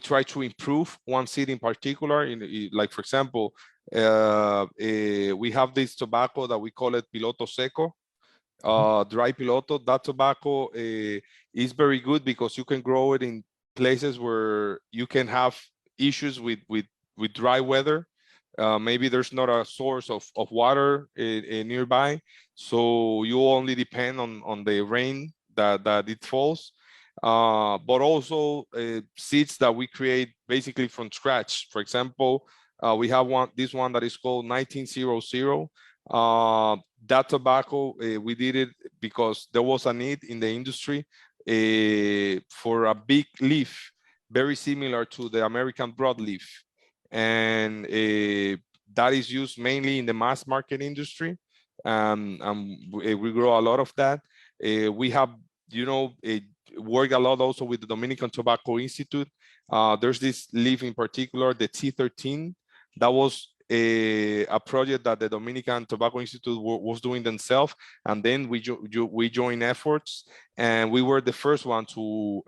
Speaker 2: try to improve one seed in particular. Like, for example, we have this tobacco that we call it Piloto Seco, dry Piloto. That tobacco is very good because you can grow it in places where you can have issues with dry weather. Maybe there's not a source of water nearby, so you only depend on the rain that it falls. But also seeds that we create basically from scratch. For example, we have this one that is called 1900. That tobacco, we did it because there was a need in the industry for a big leaf, very similar to the American broadleaf. And that is used mainly in the mass market industry. We grow a lot of that. We have, work a lot also with the Dominican Tobacco Institute. There's this leaf in particular, the T13, that was a project that the Dominican Tobacco Institute was doing themselves, and then we joined efforts, and we were the first one to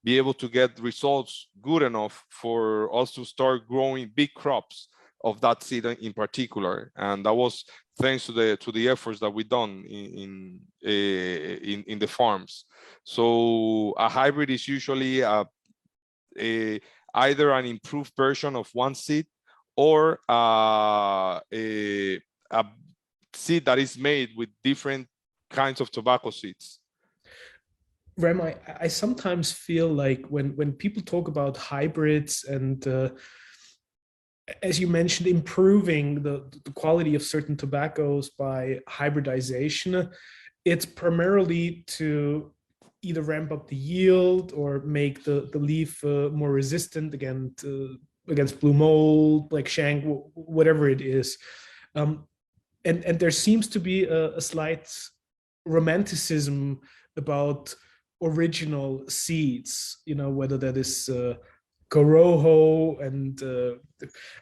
Speaker 2: be able to get results good enough for us to start growing big crops of that seed in particular, and that was thanks to the efforts that we done in the farms. So a hybrid is usually either an improved version of one seed, or a seed that is made with different kinds of tobacco seeds.
Speaker 1: Ram, I sometimes feel like when people talk about hybrids and as you mentioned, improving the quality of certain tobaccos by hybridization, it's primarily to either ramp up the yield or make the leaf more resistant against blue mold, like shank, whatever it is. And there seems to be a slight romanticism about original seeds, whether that is Corojo, and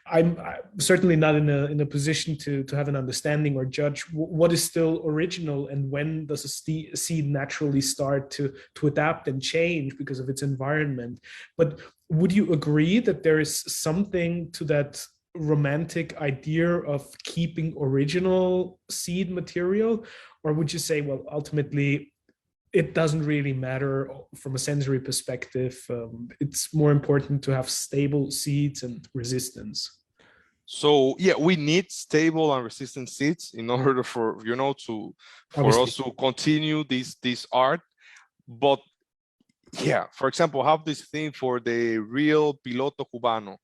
Speaker 1: I'm certainly not in a position to have an understanding or judge what is still original and when does a seed naturally start to adapt and change because of its environment. But would you agree that there is something to that romantic idea of keeping original seed material, or would you say, well, ultimately it doesn't really matter from a sensory perspective? It's more important to have stable seeds and resistance.
Speaker 2: So yeah, we need stable and resistant seeds in order for for us to continue this art. But yeah, for example, I have this thing for the real Piloto Cubano,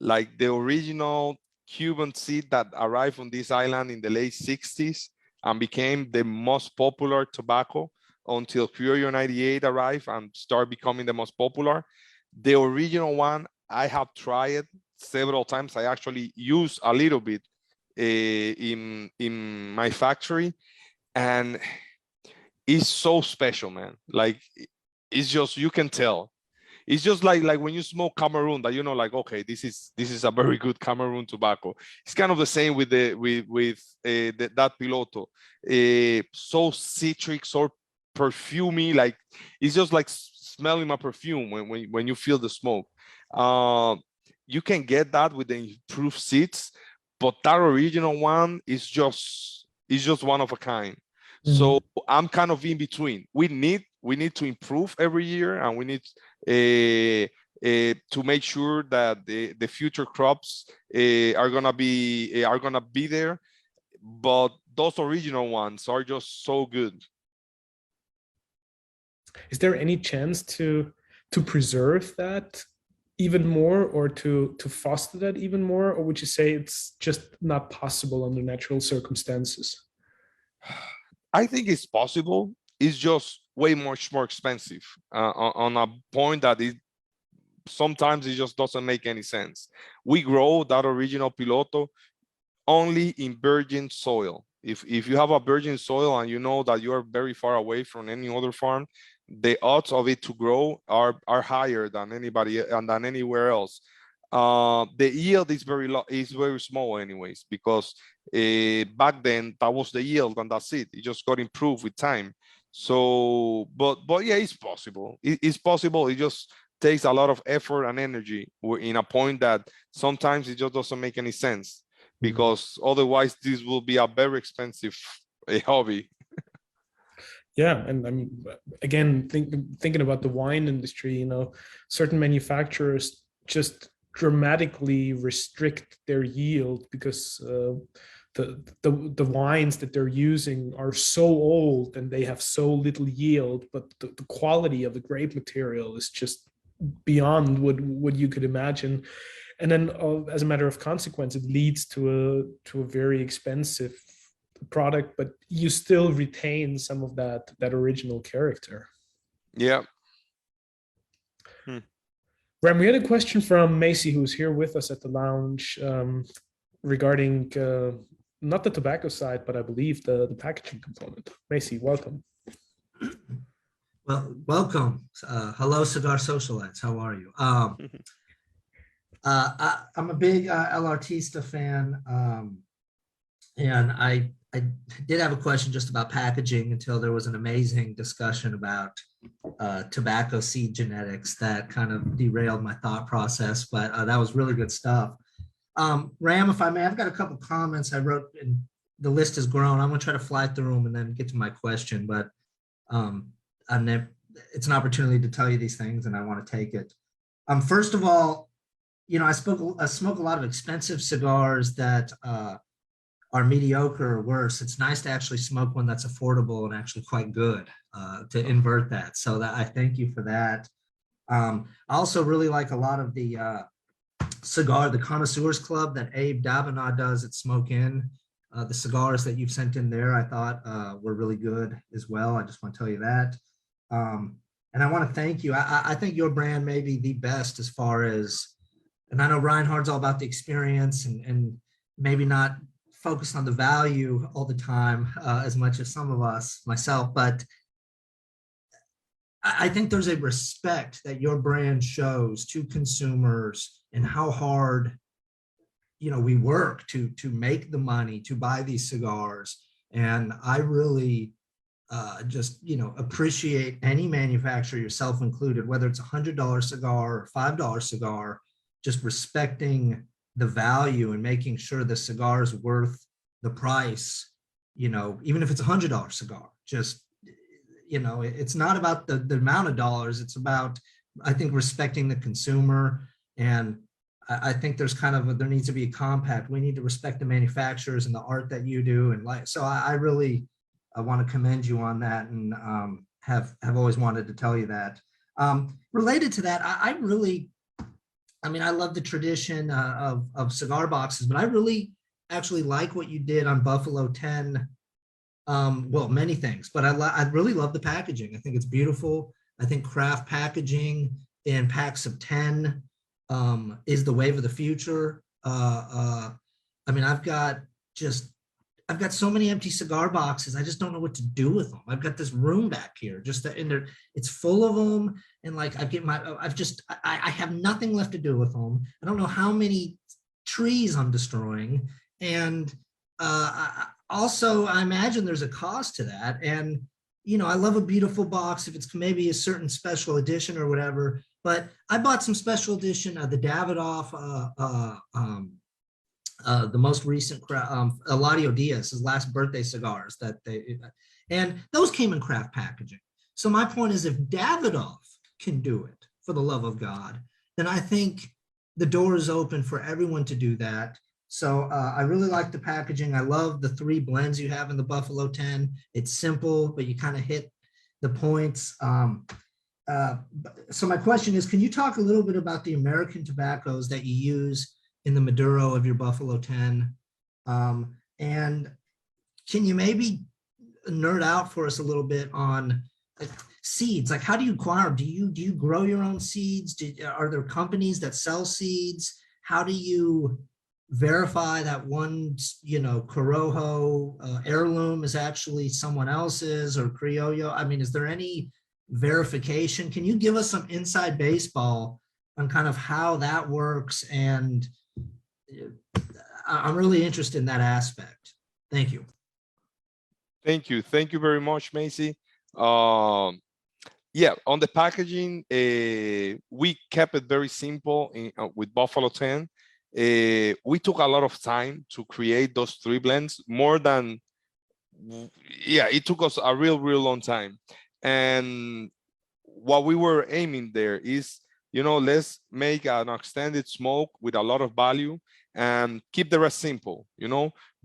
Speaker 2: like the original Cuban seed that arrived on this island in the late 60s and became the most popular tobacco until Criollo 98 arrived and started becoming the most popular. The original one, I have tried several times. I actually use a little bit in my factory, and it's so special, man. Like, it's just, you can tell. It's just like when you smoke Cameroon, that like, okay, this is a very good Cameroon tobacco. It's kind of the same with that Piloto. So citric, so perfumey, like it's just like smelling my perfume when you feel the smoke. You can get that with the improved seeds, but that original one is just one of a kind. So I'm kind of in between. We need to improve every year, and we need to make sure that the future crops are gonna be there. But those original ones are just so good.
Speaker 1: Is there any chance to preserve that even more, or to foster that even more, or would you say it's just not possible under natural circumstances?
Speaker 2: I think it's possible. It's just way much more expensive on a point that sometimes it just doesn't make any sense. We grow that original Piloto only in virgin soil. If you have a virgin soil and you know that you are very far away from any other farm, the odds of it to grow are higher than anybody and than anywhere else. The yield is very small anyways, because back then that was the yield and that's it. It just got improved with time. So, but yeah, it's possible. It's possible. It just takes a lot of effort and energy. We're in a point that sometimes it just doesn't make any sense, because otherwise this will be a very expensive hobby.
Speaker 1: Yeah, and I mean, again, thinking about the wine industry, certain manufacturers just dramatically restrict their yield because the wines that they're using are so old and they have so little yield, but the quality of the grape material is just beyond what you could imagine. And then, as a matter of consequence, it leads to a very expensive product, but you still retain some of that original character.
Speaker 2: Yeah.
Speaker 1: Ram, we had a question from Macy, who's here with us at the lounge, regarding not the tobacco side, but I believe the packaging component. Macy, welcome.
Speaker 3: Well, welcome. Hello, Cigar Socialites. How are you? I'm a big El Artista fan, and I did have a question just about packaging until there was an amazing discussion about tobacco seed genetics that kind of derailed my thought process, but that was really good stuff. Ram, if I may, I've got a couple comments I wrote, and the list has grown. I'm going to try to fly through them and then get to my question, but it's an opportunity to tell you these things, and I want to take it. First of all, I smoke a lot of expensive cigars that are mediocre or worse. It's nice to actually smoke one that's affordable and actually quite good, to invert that. So I thank you for that. I also really like a lot of the Connoisseurs Club that Abe Davina does at Smoke Inn. The cigars that you've sent in there, I thought were really good as well. I just want to tell you that. And I want to thank you. I think your brand may be the best as far as, and I know Reinhard's all about the experience and maybe not focused on the value all the time as much as some of us, myself, but I think there's a respect that your brand shows to consumers and how hard, we work to make the money to buy these cigars. And I really just, appreciate any manufacturer, yourself included, whether it's $100 cigar or $5 cigar, just respecting the value and making sure the cigar is worth the price, even if it's $100 cigar. Just, it's not about the amount of dollars. It's about, I think, respecting the consumer. And I think there's there needs to be a compact. We need to respect the manufacturers and the art that you do. And so I really, I want to commend you on that, and have always wanted to tell you that. Related to that, I love the tradition of cigar boxes, but I really actually like what you did on Buffalo 10. Well, many things, but I really love the packaging. I think it's beautiful. I think craft packaging in packs of 10 is the wave of the future. I've got so many empty cigar boxes. I just don't know what to do with them. I've got this room back here, it's full of them. And I have nothing left to do with them. I don't know how many trees I'm destroying. And also, I imagine there's a cost to that. And, I love a beautiful box if it's maybe a certain special edition or whatever. But I bought some special edition of the Davidoff, the most recent Eladio Diaz, his last birthday cigars and those came in craft packaging. So my point is, if Davidoff can do it, for the love of God, then I think the door is open for everyone to do that. So I really like the packaging. I love the 3 blends you have in the Buffalo 10. It's simple, but you kind of hit the points. So my question is, can you talk a little bit about the American tobaccos that you use in the Maduro of your Buffalo 10? And can you maybe nerd out for us a little bit on seeds? How do you acquire them? Do you grow your own seeds? Are there companies that sell seeds? How do you verify that one, Corojo heirloom is actually someone else's, or Criollo? Is there any verification? Can you give us some inside baseball on kind of how that works? And I'm really interested in that aspect. Thank you.
Speaker 2: Thank you. Thank you very much, Macy. Yeah, on the packaging, we kept it very simple with Buffalo 10. We took a lot of time to create those 3 blends, it took us a real long time. And what we were aiming there is, let's make an extended smoke with a lot of value and keep the rest simple,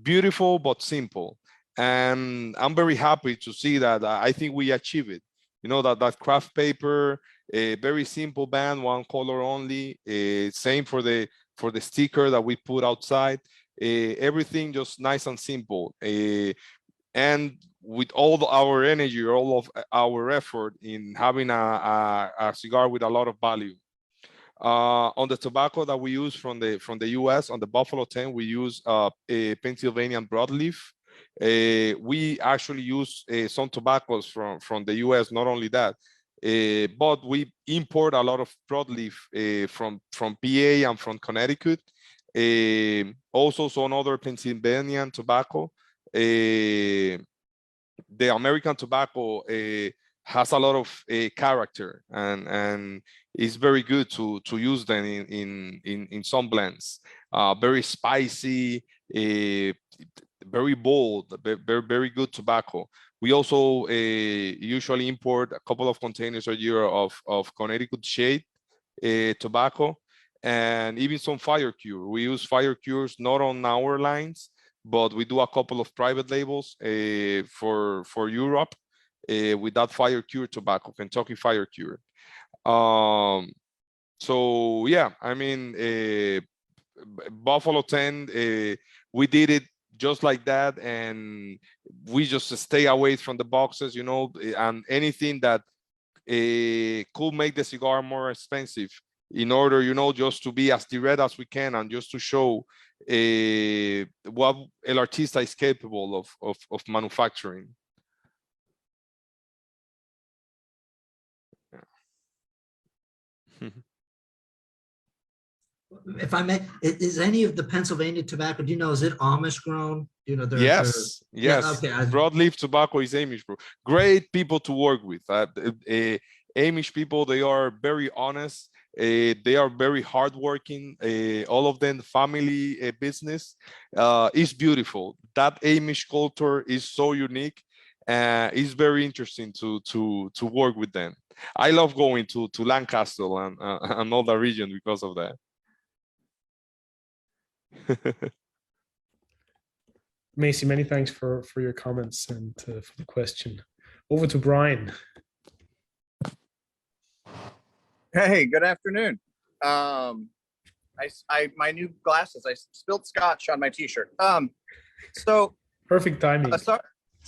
Speaker 2: beautiful, but simple. And I'm very happy to see that. I think we achieve it. That craft paper, a very simple band, 1 color only, same for the sticker that we put outside, everything just nice and simple. And with all our energy, all of our effort in having a cigar with a lot of value. On the tobacco that we use from the US, on the Buffalo 10, we use a Pennsylvania broadleaf. We actually use some tobaccos from the US, not only that, but we import a lot of broadleaf from PA and from Connecticut. Also some other Pennsylvania tobacco. The American tobacco has a lot of character, and it's very good to use them in some blends. Very spicy, very bold, very good tobacco. We also usually import a couple of containers a year of Connecticut shade tobacco, and even some fire cure. We use fire cures not on our lines, but we do a couple of private labels for Europe with that fire cure tobacco, Kentucky Fire Cure. So yeah, Buffalo 10, we did it just like that, and we just stay away from the boxes, and anything that could make the cigar more expensive, in order, just to be as direct as we can, and just to show what El Artista is capable of manufacturing.
Speaker 3: If I may, is any of the Pennsylvania tobacco, do you know, is it Amish grown? Do you know,
Speaker 2: Yes.
Speaker 3: yeah, okay.
Speaker 2: Broadleaf tobacco is Amish, bro. Great people to work with. Amish people, they are very honest. They are very hardworking. All of them family business. It's beautiful. That Amish culture is so unique. It's very interesting to work with them. I love going to Lancaster and all the region because of that.
Speaker 1: Macy, many thanks for your comments and for the question. Over to Brian.
Speaker 4: Hey, good afternoon. My new glasses. I spilled scotch on my t-shirt. So
Speaker 1: Perfect timing.
Speaker 4: Sorry.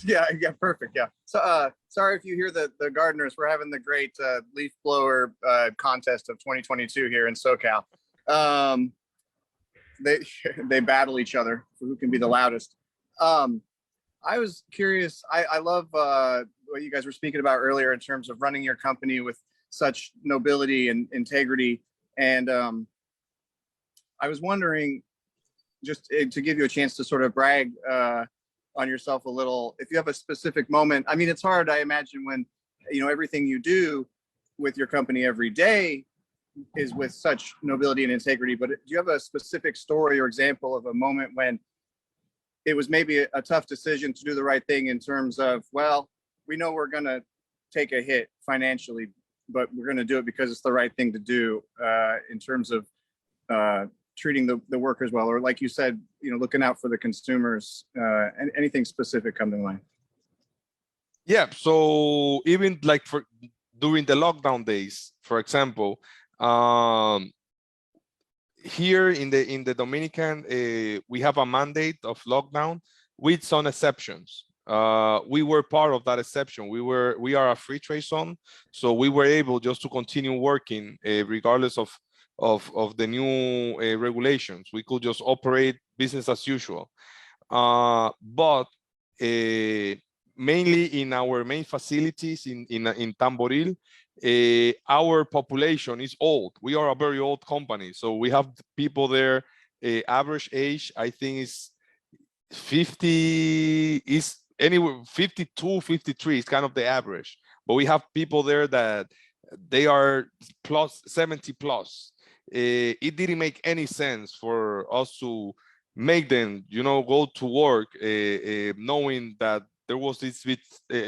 Speaker 4: Yeah, perfect. Yeah. So sorry if you hear the gardeners. We're having the great leaf blower contest of 2022 here in SoCal. They battle each other for who can be the loudest. I was curious. I love what you guys were speaking about earlier in terms of running your company with such nobility and integrity. And I was wondering, just to give you a chance to sort of brag on yourself a little, if you have a specific moment. I mean, it's hard, I imagine, when, you know, everything you do with your company every day is with such nobility and integrity, but do you have a specific story or example of a moment when it was maybe a tough decision to do the right thing in terms of, well, we know we're going to take a hit financially, but we're going to do it because it's the right thing to do in terms of treating the workers well, or like you said, you know, looking out for the consumers, and anything specific come to mind?
Speaker 2: Yeah, so even like for during the lockdown days, for example, here in the Dominican, we have a mandate of lockdown with some exceptions. We were part of that exception. We are a free trade zone, so we were able just to continue working regardless of the new regulations. We could just operate business as usual. But mainly in our main facilities in Tamboril, our population is old. We are a very old company, so we have people there. Average age, I think, is 50, is anywhere 52, 53 is kind of the average. But we have people there that they are plus 70 plus. It didn't make any sense for us to make them, you know, go to work knowing that there was this big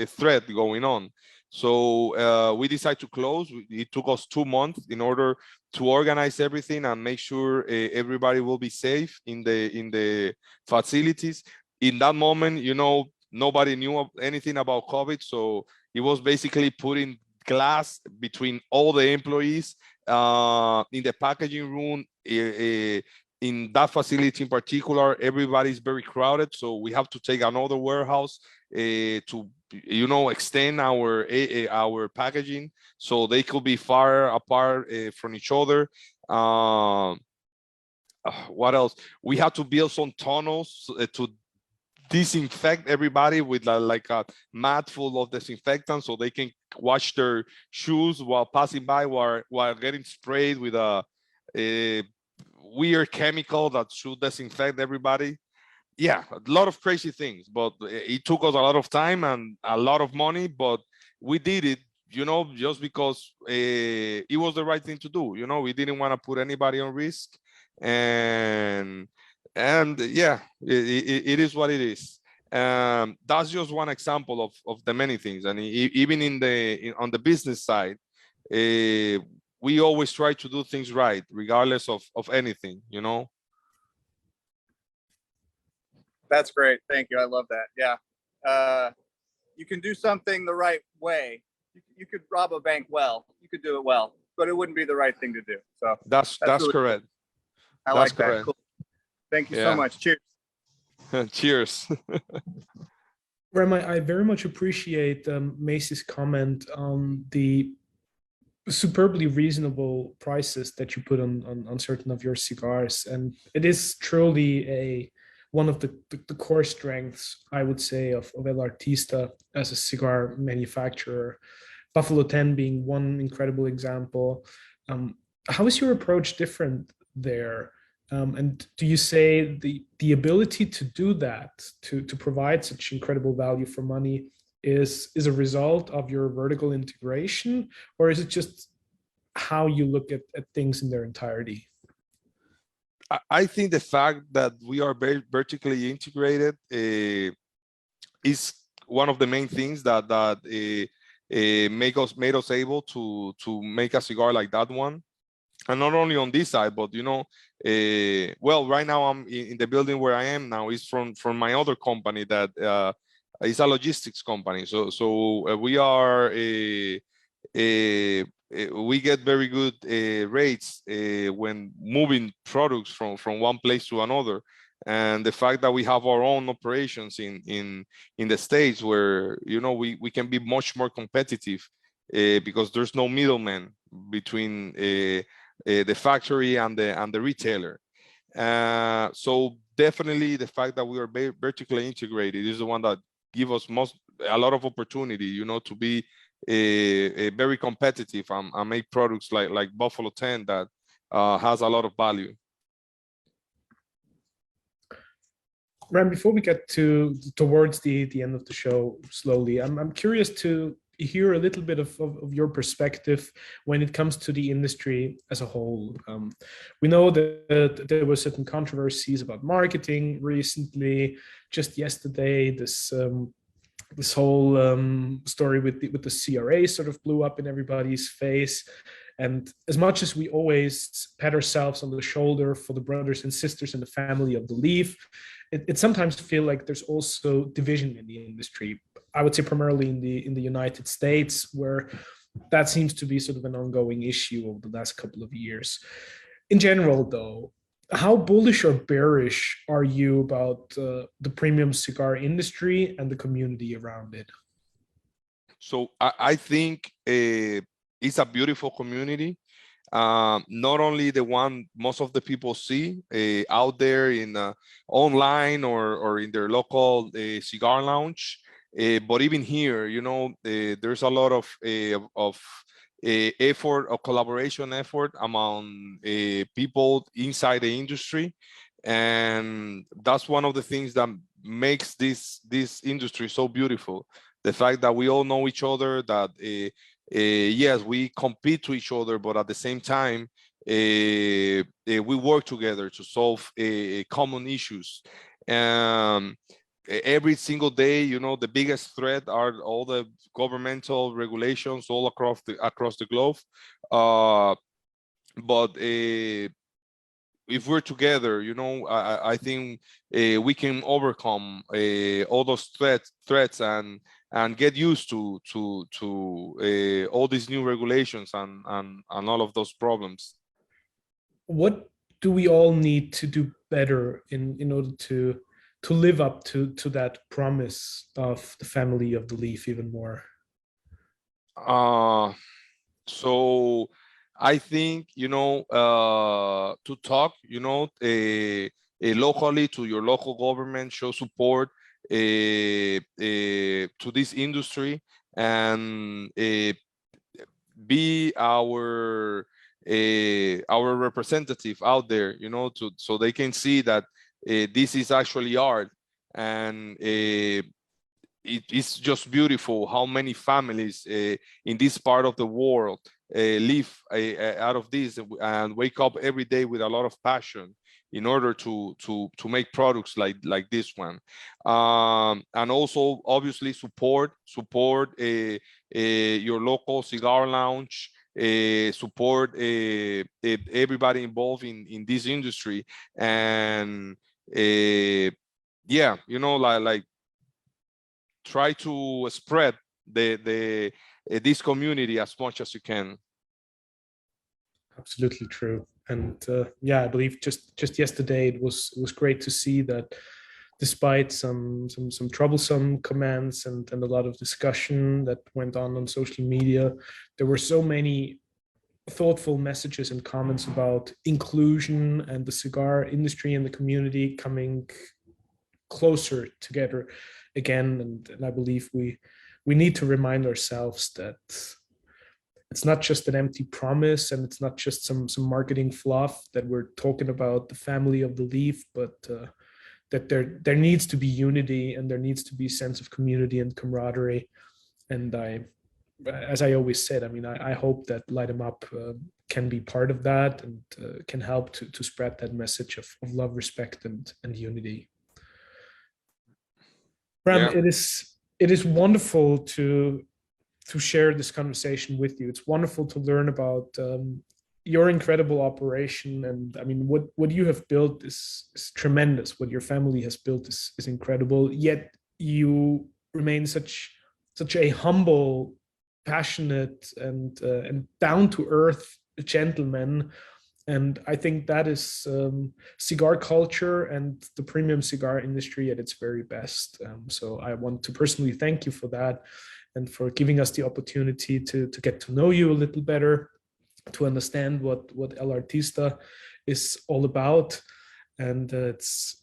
Speaker 2: threat going on. So we decided to close. It took us 2 months in order to organize everything and make sure everybody will be safe in the facilities. In that moment, you know, nobody knew anything about COVID, so it was basically putting glass between all the employees in the packaging room. In that facility in particular, everybody's very crowded, so we have to take another warehouse to, you know, extend our packaging so they could be far apart from each other. What else? We have to build some tunnels to disinfect everybody with like a mat full of disinfectant so they can wash their shoes while passing by, while getting sprayed with a weird chemical that should disinfect everybody. Yeah, a lot of crazy things, but it took us a lot of time and a lot of money, but we did it, you know, just because it was the right thing to do. You know, we didn't want to put anybody on risk, and yeah, it is what it is. That's just one example of the many things. And even on the business side, we always try to do things right, regardless of anything, you know.
Speaker 4: That's great. Thank you. I love that. Yeah. You can do something the right way. You could rob a bank well. You could do it well, but it wouldn't be the right thing to do. So
Speaker 2: that's really correct.
Speaker 4: I
Speaker 2: that's
Speaker 4: like
Speaker 2: correct.
Speaker 4: that. Cool. Thank you so much. Cheers.
Speaker 2: Cheers.
Speaker 1: Ram, I very much appreciate Macy's comment on the superbly reasonable prices that you put on certain of your cigars, and it is truly one of the core strengths, I would say, of El Artista as a cigar manufacturer. Buffalo 10 being one incredible example, How is your approach different there? And do you say the ability to do that, to provide such incredible value for money, is a result of your vertical integration, or is it just how you look at things in their entirety?
Speaker 2: I think the fact that we are very vertically integrated is one of the main things that made us able to make a cigar like that one. And not only on this side, but well, right now I'm in the building where I am now is from my other company that is a logistics company. So we are we get very good rates when moving products from one place to another. And the fact that we have our own operations in the States where we can be much more competitive because there's no middleman between the factory and the retailer. So definitely the fact that we are vertically integrated is the one that give us a lot of opportunity, to be a very competitive and make products like Buffalo 10 that has a lot of value.
Speaker 1: Ram, before we get towards the end of the show slowly, I'm curious to hear a little bit of your perspective when it comes to the industry as a whole. We know that there were certain controversies about marketing recently. Just yesterday, this whole story with the CRA sort of blew up in everybody's face. And as much as we always pat ourselves on the shoulder for the brothers and sisters in the family of the leaf, it sometimes feels like there's also division in the industry. I would say primarily in the United States, where that seems to be sort of an ongoing issue over the last couple of years. In general, though, how bullish or bearish are you about the premium cigar industry and the community around it?
Speaker 2: So I think it's a beautiful community. Not only the one most of the people see out there in online or in their local cigar lounge, but even here, there's a lot of effort or collaboration effort among people inside the industry, and that's one of the things that makes this industry so beautiful. The fact that we all know each other, that yes, we compete to each other, but at the same time, we work together to solve common issues. Every single day, the biggest threat are all the governmental regulations all across the globe. But if we're together, I think we can overcome all those threats and get used to all these new regulations and all of those problems.
Speaker 1: What do we all need to do better in order to live up to that promise of the family of the leaf even more?
Speaker 2: So I think, to talk, locally to your local government, show support to this industry, and be our representative out there, so they can see that this is actually art, and it's just beautiful how many families in this part of the world live out of this and wake up every day with a lot of passion in order to make products like this one, and also obviously support your local cigar lounge, support everybody involved in this industry, and yeah, like try to spread this community as much as you can.
Speaker 1: Absolutely true. And yeah, I believe just yesterday it was great to see that despite some troublesome comments and a lot of discussion that went on social media, there were so many thoughtful messages and comments about inclusion and the cigar industry and the community coming closer together again. And I believe we need to remind ourselves that it's not just an empty promise, and it's not just some marketing fluff that we're talking about the family of the leaf, but that there needs to be unity, and there needs to be a sense of community and camaraderie. And as I always said, I mean, I hope that Light 'em Up can be part of that, and can help to spread that message of love, respect, and unity. Ram,
Speaker 2: Yeah.
Speaker 1: it is wonderful to share this conversation with you. It's wonderful to learn about your incredible operation. And I mean, what you have built is tremendous. What your family has built is incredible. Yet you remain such a humble, passionate, and down to earth gentleman. And I think that is cigar culture and the premium cigar industry at its very best. So I want to personally thank you for that, and for giving us the opportunity to get to know you a little better, to understand what El Artista is all about. And it's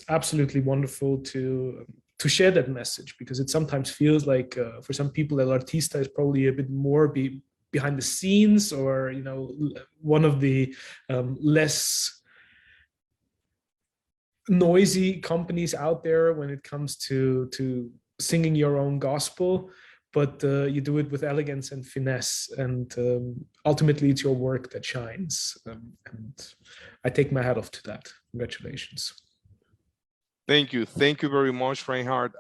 Speaker 1: absolutely wonderful to share that message, because it sometimes feels like for some people El Artista is probably a bit more behind the scenes, or one of the less noisy companies out there when it comes to singing your own gospel. But you do it with elegance and finesse, and ultimately it's your work that shines. And I take my hat off to that. Congratulations.
Speaker 2: Thank you very much, Reinhard.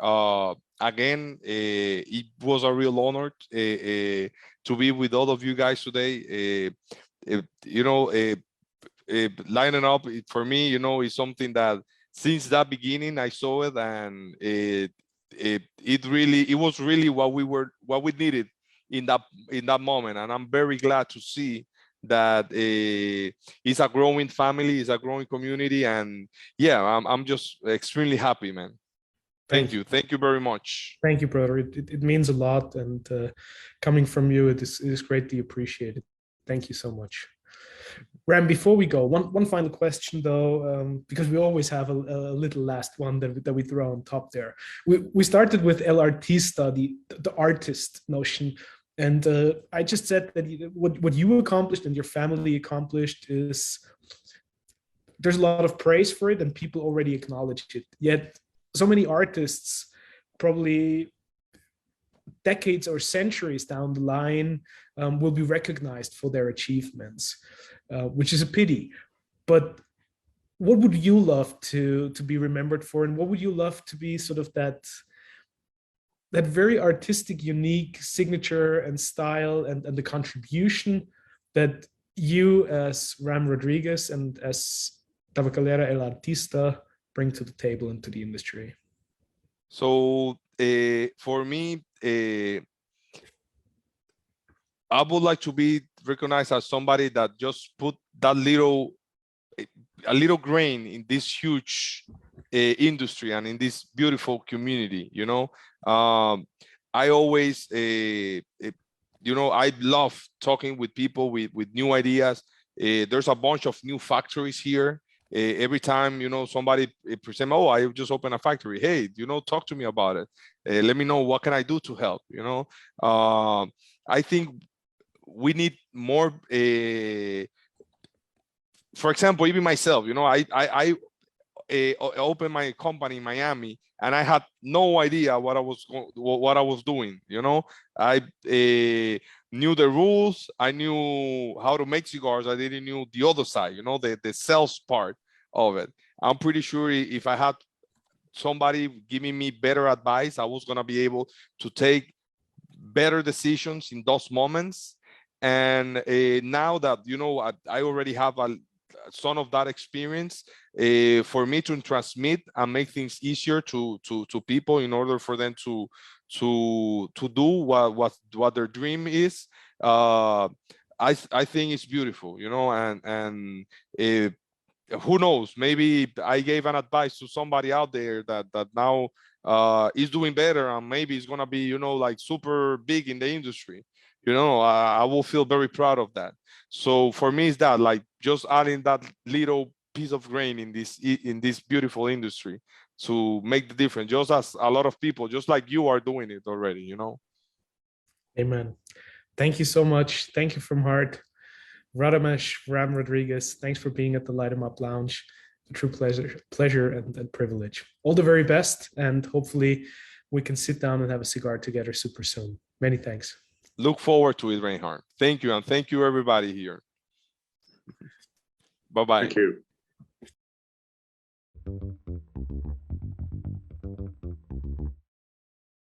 Speaker 2: Again, it was a real honor to be with all of you guys today. Lining up for me, is something that since that beginning I saw it, and it was really what we needed in that moment. And I'm very glad to see that it's a growing family, it's a growing community, and yeah, I'm just extremely happy, man. Thank you very much.
Speaker 1: Thank you, brother. It means a lot, and coming from you, it is greatly appreciated. Thank you so much. Ram, before we go, one final question though, because we always have a little last one that we throw on top there. We started with El Artista, the artist notion. And I just said that what you accomplished and your family accomplished is, there's a lot of praise for it, and people already acknowledge it. Yet so many artists, probably decades or centuries down the line, will be recognized for their achievements, which is a pity. But what would you love to be remembered for, and what would you love to be sort of that very artistic, unique signature and style, and the contribution that you as Ram Rodriguez and as Tabacalera El Artista bring to the table and to the industry?
Speaker 2: So for me, I would like to be recognized as somebody that just put that a little grain in this huge industry and in this beautiful community. I always I love talking with people with new ideas. There's a bunch of new factories here. Every time somebody present, oh, I just opened a factory, hey, talk to me about it. Let me know what can I do to help. I think we need more, for example, even myself, I opened my company in Miami, and I had no idea what I was doing. I knew the rules, I knew how to make cigars, I didn't know the other side, the sales part of it. I'm pretty sure if I had somebody giving me better advice, I was going to be able to take better decisions in those moments. And now that I already have some of that experience, for me to transmit and make things easier to people in order for them to do what their dream is. I think it's beautiful, and who knows, maybe I gave an advice to somebody out there that now is doing better, and maybe it's gonna be like super big in the industry. I will feel very proud of that. So for me, it's that, like, just adding that little piece of grain in this beautiful industry to make the difference, just as a lot of people just like you are doing it already.
Speaker 1: Amen. Thank you so much. Thank you from heart. Radhames Ram Rodriguez, thanks for being at the Light 'em Up Lounge. A true pleasure and privilege. All the very best, and hopefully we can sit down and have a cigar together super soon. Many thanks.
Speaker 2: Look forward to it, Reinhard. Thank you, and thank you everybody here. Bye-bye.
Speaker 5: Thank you.